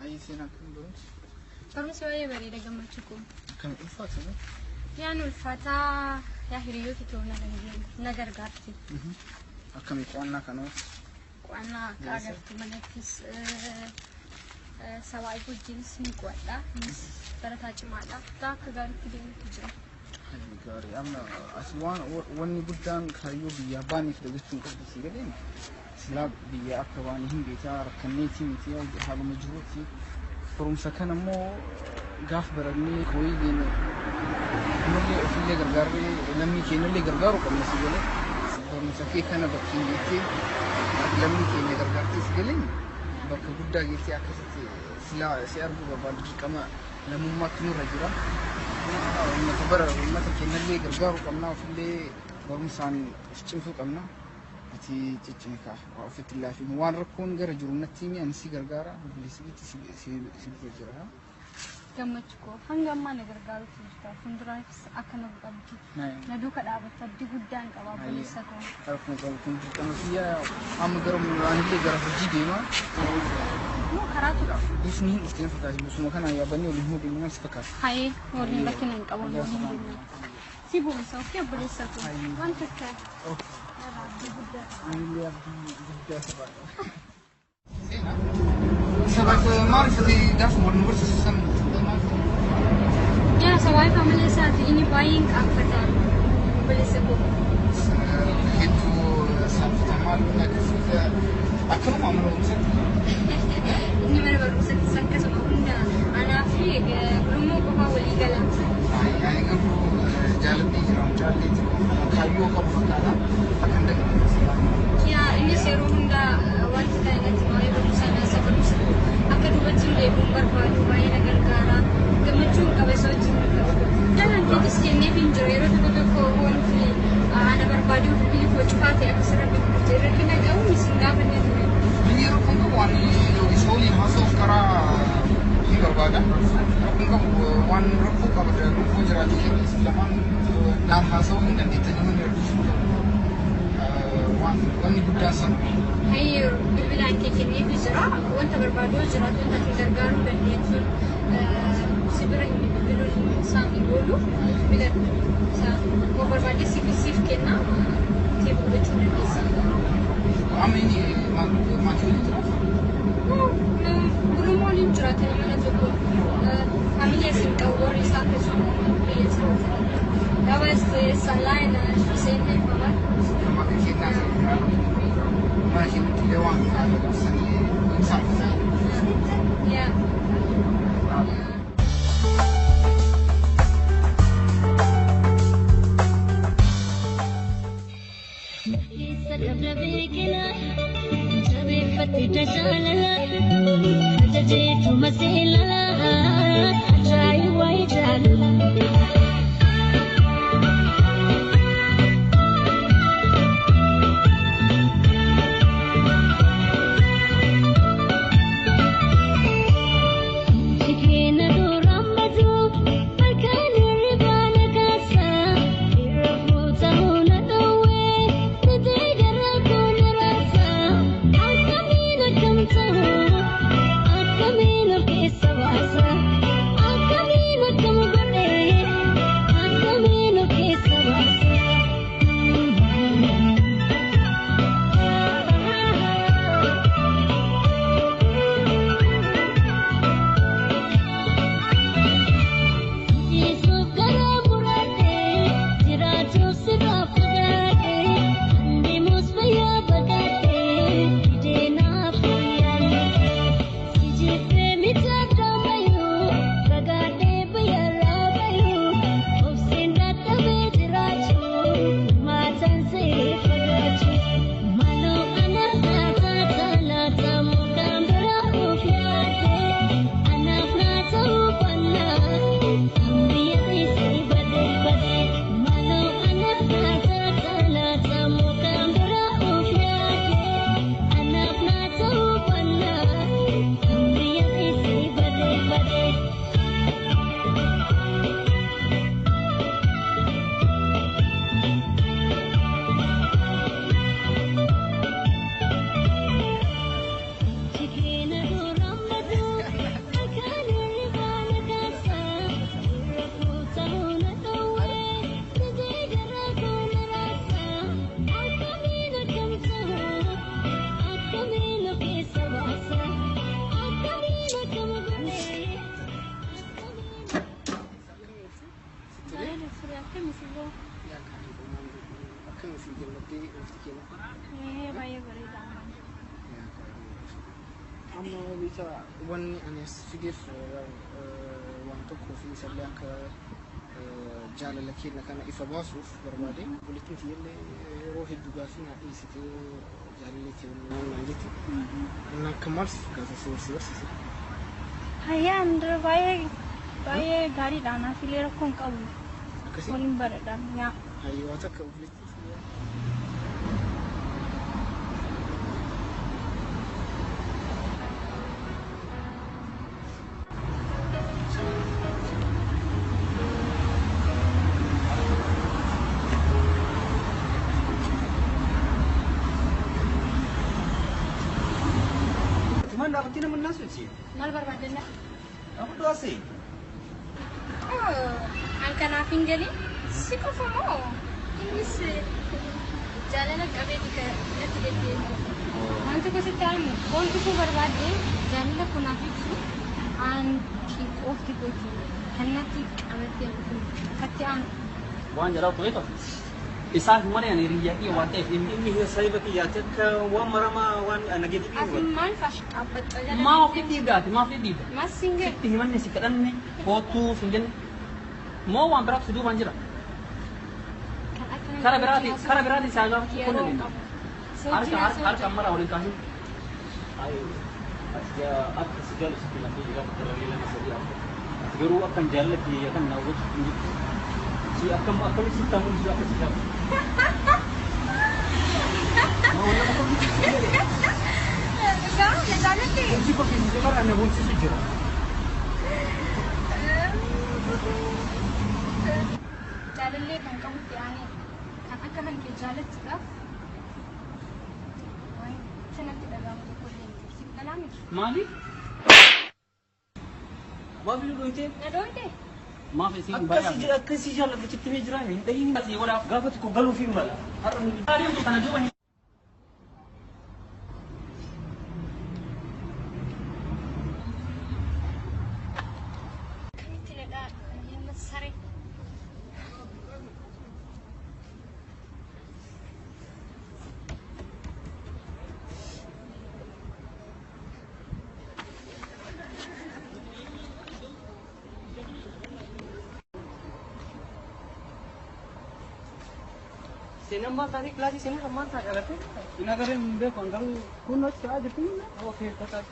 S4: أي سنة كم برمس؟
S3: برمس ويا بريد جمعتكم
S4: كم الفاتحة؟
S3: يعني الفتاة يا هريوتي تونا نجر قارتي
S4: كم يقولنا كانوا؟
S3: وأنا قارتي منافس سواء يقول جنس نقوله برتاج ماله تاك قارتي دين تجرا
S4: قاري أما أسوان وني قدام خيو بياباني في دقيقة قبل سيجلين سلاب بيا أكواني هم بيتار كنيتي متيا هذا مجهودي فرم سكن مو قاف برني كوي دين نلي في اللي قرقاري لمي كي نلي قرقارو قبل سيجلين فرم سكي كان بكين جيتي لمي كي نلي قرقارتي سيجلين بك قدا جيتي أكستي سلا سياربو ببالي كما لما ما تنور رجلا نتبر مثلا كي نلي قرقارو قبلنا وفي اللي برمسان اشتمسو قبلنا أتي تجنيكا وفت الله في موان ركون جرجور نتيمي أنا سيجر جارا بليسيتي سيجر جارا
S3: جمعتكو هنگا ما نجر قالوا تجتا فندرايفس أكنو بقبضي ندوك الأبد تبدي قدام كباب بليسكو
S4: أعرف نقول كنت أنا فيها أم جرم أنا اللي جرب الجدي ما
S3: مو كراتو
S4: بس مين إستلم فكاسي بس ما كان ياباني ولا هو بيمنا سفكاس
S3: هاي ولي لكن إنك أول يوم سيبوا مسوي بليسكو وانت كا
S4: سبعة معرفة دافع ونورس السن
S3: يا سواء فاميلي ساتي إني باين أكتر بليسكو
S4: هيتو سالفة تمال لكن أكلم عمره مسك
S3: إني من برمسك سكت سمعنا أنا في برمو بابا ولي قلم
S4: يعني قبل جالب يجرون جالب خيو قبل فكذا أكن دك
S3: يا إني سيروهم دا وانت كائنات ما يبرمسنا سبرمسنا أكدو بتشون ليبون بربادو باين أكركارا كمتشون كبسوتشون jangan kita sini pinjau itu kau fi ana berbadu pilih fotografi aku sering berjalan kena jauh misalnya benar
S4: ini rukun kau wani logi soli masuk kara ini berbada rukun kau wan rukun kau berjalan rukun jalan ini selaman dan masuk ini dan itu nyaman wan wani budasan
S3: هي بالبلان كيكني بزرع وانت بربادو زرعت وانت تقدرون بنيتون سبرين بلون سام يقولوا بلاد وبربادي سيف كنا تبغى بتشون الناس
S4: عميني ما تقولي
S3: برمولي جرات أنا تقول عميني سيف كوري سافر سوما بيسوي ده بس سلاينا سيني ماما
S4: ما كنا ما كنا تلوان سني سافر
S3: يا
S4: qabdee ofti kenna.
S3: Baay'ee bareeda.
S4: Amma bita wanni ani as fideef waan tokkoo fi isallee akka jaalala keenya kana ifa baasuuf barbaade walitti illee yeroo hedduu gaafii naa dhiyeessitee jaalalli kee waan jetti. Inni akka maal si fakkaata si barsiise?
S3: Hayyaan dura baay'ee gaariidha. Anaaf illee rakkoon qabu.
S4: Akkasii?
S3: Waliin bareeda.
S4: Hayyoo waan akka walitti
S2: Mana aku tidak menasut sih.
S3: Mal barbaadella.
S2: Aku doa sih.
S3: Anka naaf hin galin si qofa moo innis jaalala qabeeti natti deddeebi'u. Waan tokko sitti himu foon dhufuu barbaadde jaalala kunaaf ibsu aanti qofti kooti kan natti qabattee dhufu katti aanu.
S1: Waan jedhaa ture tokko. Isaaf malee ani riyyaqii waan ta'eef
S7: Inni saahiba kiyyaatti akka waan maramaa waan nageetii
S3: Ati maal fash dhaabbatta jala.
S1: maa ofii dhiibdaati maa ofii dhiibda.
S3: Mas singe.
S1: Sitti himanne si kadhanne kootuu sin jenne moo waan biraatu si duubaan jira. Kara biraati isaa gaafachuu kun dandeenya. Harka mara waliin kaasin.
S2: Akka si jaalu si kila fi gaafa tarree lama sadii akka. Garuu akkan jaallatti akkan na wajji hin jirtu. Si akkam si tamu si akka si jaalu.
S3: Gaafa jaalatti.
S7: Kunci kok ini sekarang anda bunyi sujud.
S3: Jaalallee kan qabutti aanee kan akka kan kee jaallachuudhaaf waan sanatti dhaga'amu tokko illee miti. Si dhalaa miti.
S1: Maaliif?
S7: Maaf lu doite?
S3: Na doonte?
S1: Maaf isin baay'ee.
S7: Akkasii jaallatu cittee jiraan hin dhahin.
S1: Asii walaaf
S7: Gaafa tokko galuu fi mala. Har'a ni
S1: adeemtu kana duuba hin.
S3: Kamitti nadhaa yemma saree.
S7: Seenaan maal taatee kilaasii seenuu maal taatee agartee?
S1: Ina gareen hin beeku garuu kun achi haa jirtu.
S7: Okey, kata.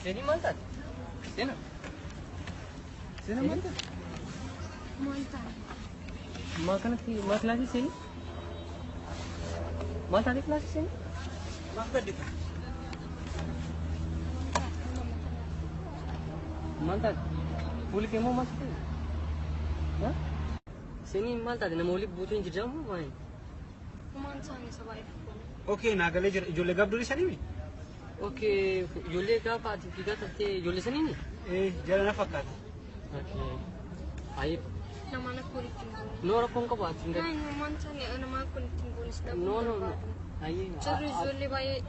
S7: Seenii maal taate? Seenaa? Seenaa maal taate?
S3: Maal ta'a?
S7: Maal kanatti maal kilaasii seenii? Maal taatee kilaasii seenii? Maal gaddita? Maal taate? Fuuli kee moo maal taate? Seenii maal taate? Nama waliif buutuu hin jiraamu maali?
S3: Kumaan isaanii sabaa eeguudha.
S7: Okey, naagalee jira. Ijoollee gaabdurii sanii mi? Okey, ijoollee gaafa ati fiigaa taatee ijoollee sanii mi? Jala na fakkaata. Okey. Ayib.
S3: Namaan akka walitti hin buune.
S7: Noo rakkoon qabu ati hin
S3: Naan namaan isaanii namaa akka walitti hin buunes dhabu.
S7: No. Ayib.
S3: Jarri ijoollee baay'ee.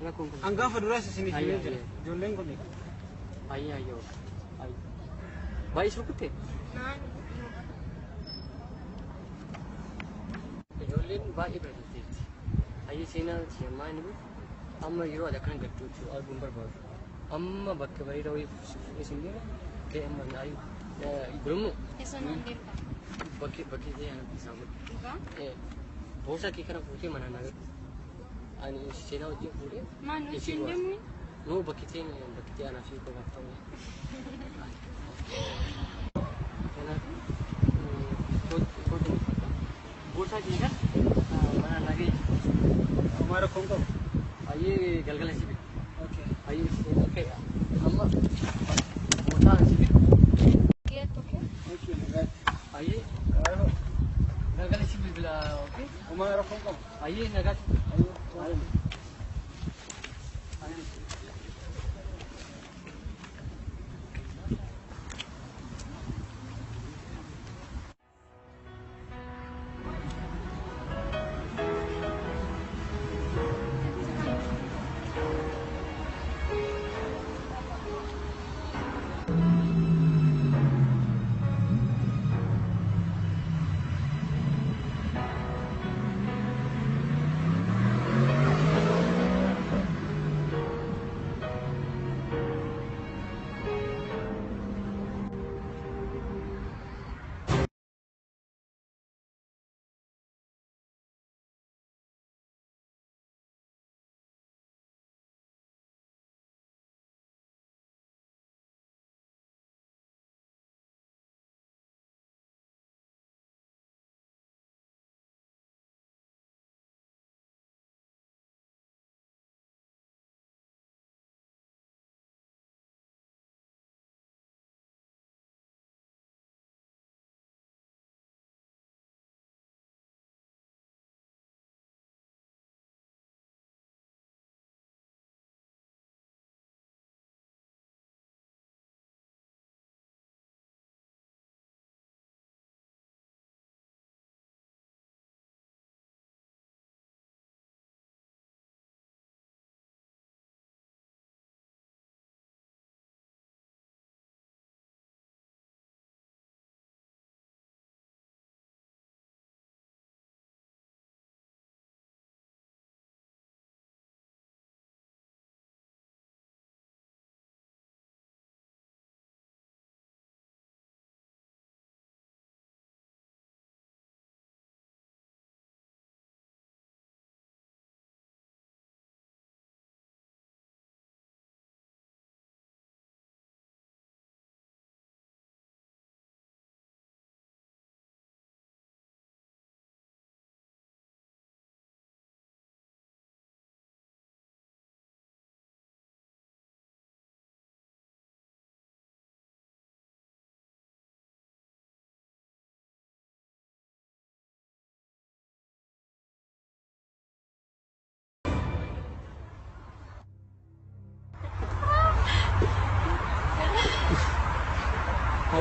S7: Rakkoon qabu.
S4: Hangaafa duraas isinii
S7: Ayyo,
S4: himee jira.
S7: ayyo.
S4: Ijoolleen kun
S7: Ayyo. Baay'ee surkutte?
S3: Naan.
S7: Ijoolleen baay'ee bareeddeetti. Ayyi seenaa siyamaa inni kun amma yeroo adda kan gadduutu arguun barbaadu. Amma bakka bareedaa wayii isin jira. Ka'e amma naayu. Gurmu
S3: Eessa naan deemta?
S7: bakki ta'e ana bisaa godhu.
S3: Dhugaa?
S7: Boorsaa kee kana fuutee mana naa gadhu. Ani seenaa wajjin fuudhee.
S3: Maan nu siin deemu?
S7: Nuu bakki ta'e anaa fi qofaaf ta'u. Boorsaa kee kan mana naa ga'e.
S4: Amaara kun qabu.
S7: Ayyee galgala si bitu.
S4: Okay.
S7: Ayyee okay. Amma mootaa si bitu.
S3: Kee tokko?
S4: Okay, nagaatti.
S7: Ayyee galgala si bilbila okay.
S4: Amaara kun qabu.
S7: Ayyee nagaatti. Ayyee.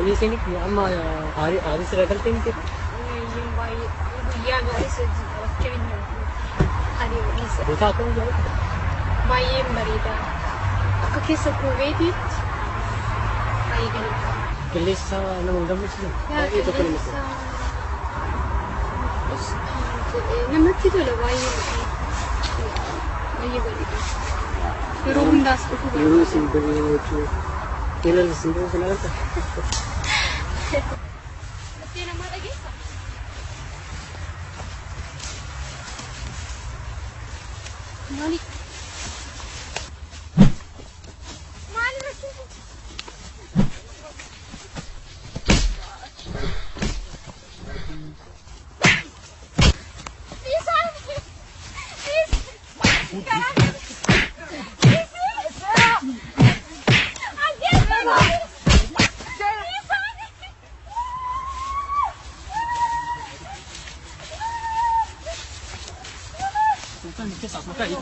S10: Ini sini amma hari seragal tem ke.
S3: Yung bayi gari sa Kevin niya. Hari isa.
S10: Buta ko niya.
S3: Bayi marida. Ako kesa Kuwait. Bayi ganito.
S10: Kilis sa namang gamit sila. Ito ko naman.
S3: Namat ito la bayi. Bayi ganito. Pero hundas ko ba?
S10: Yung simple yung kilala simple sa lahat.
S3: Mati na malagi sa. Malik.
S1: Bukan, kita tak pakai.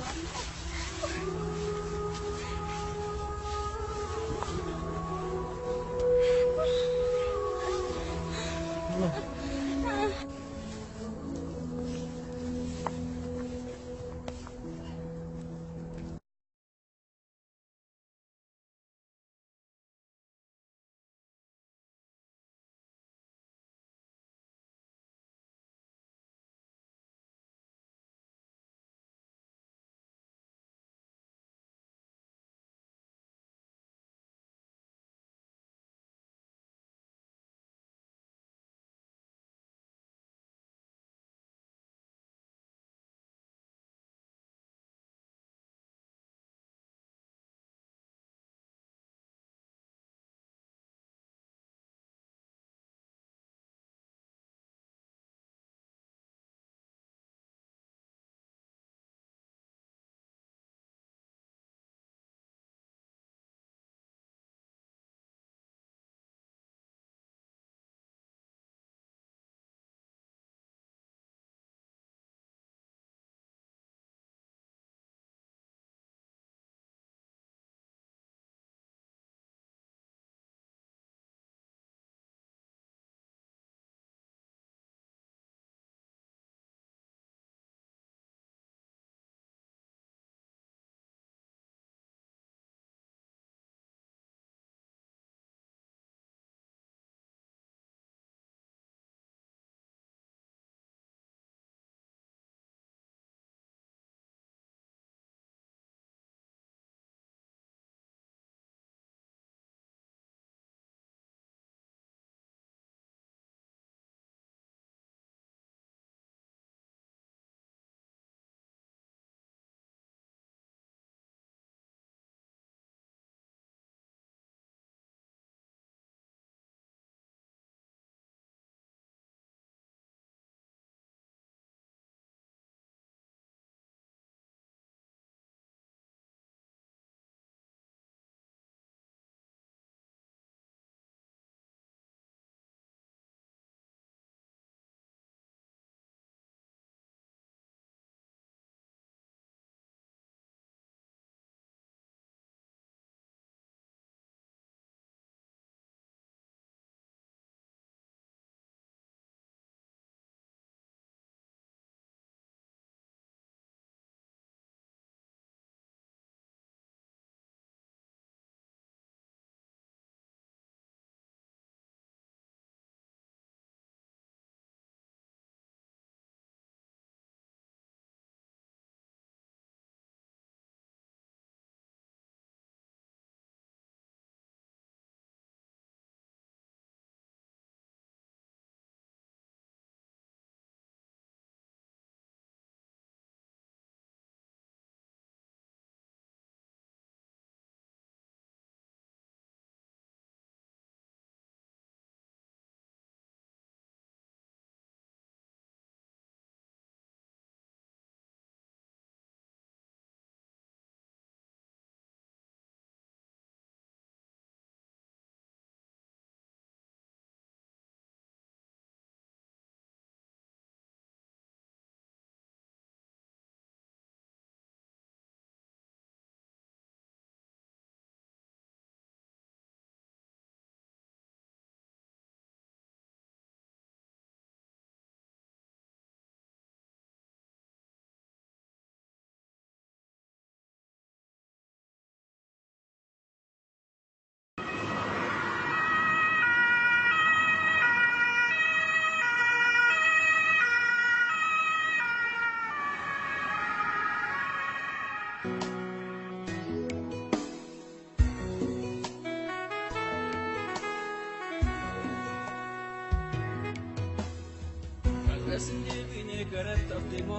S8: Sendiri garat temo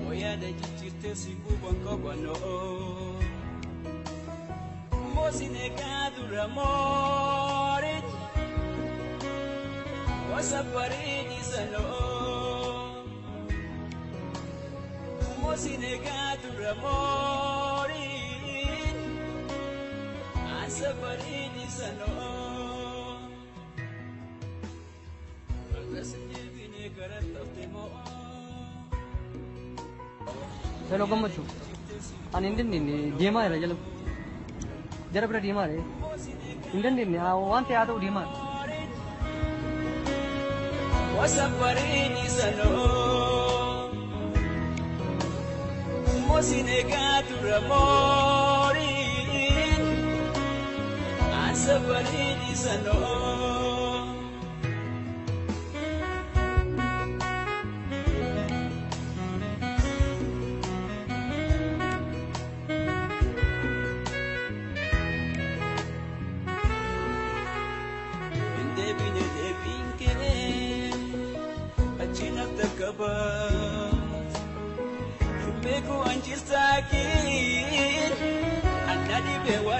S8: moya da jijjirte siku banko bano mosine kadura mori wasapari di sano mosine kadura mori asapari di sano
S11: Hello gammachuu ani hin dandeenye deemaa jira jala jara bira deemaa jira hin dandeenye waan ta'e haa ta'u deemaa
S8: wasafarini sano mosine gatura mori asafarini sano Meko anjir sakit anadi bewa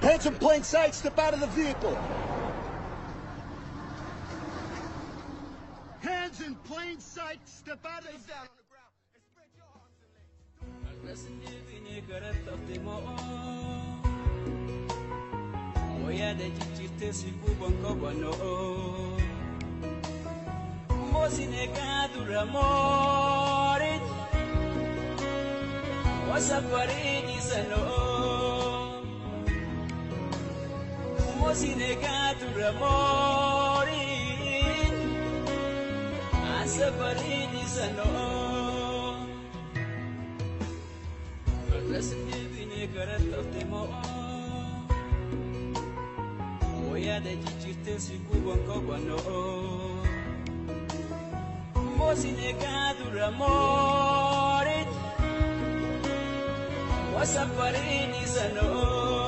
S9: Hands in plain sight, step out of the vehicle. Hands in plain sight, step out of the vehicle.
S8: Mosine kadura mori wasafarini sano mosinegatu ramorin asafarini sano rasnibine karattemo oya de chichite sikuban kobano mosinegatu ramorin wasafarini sano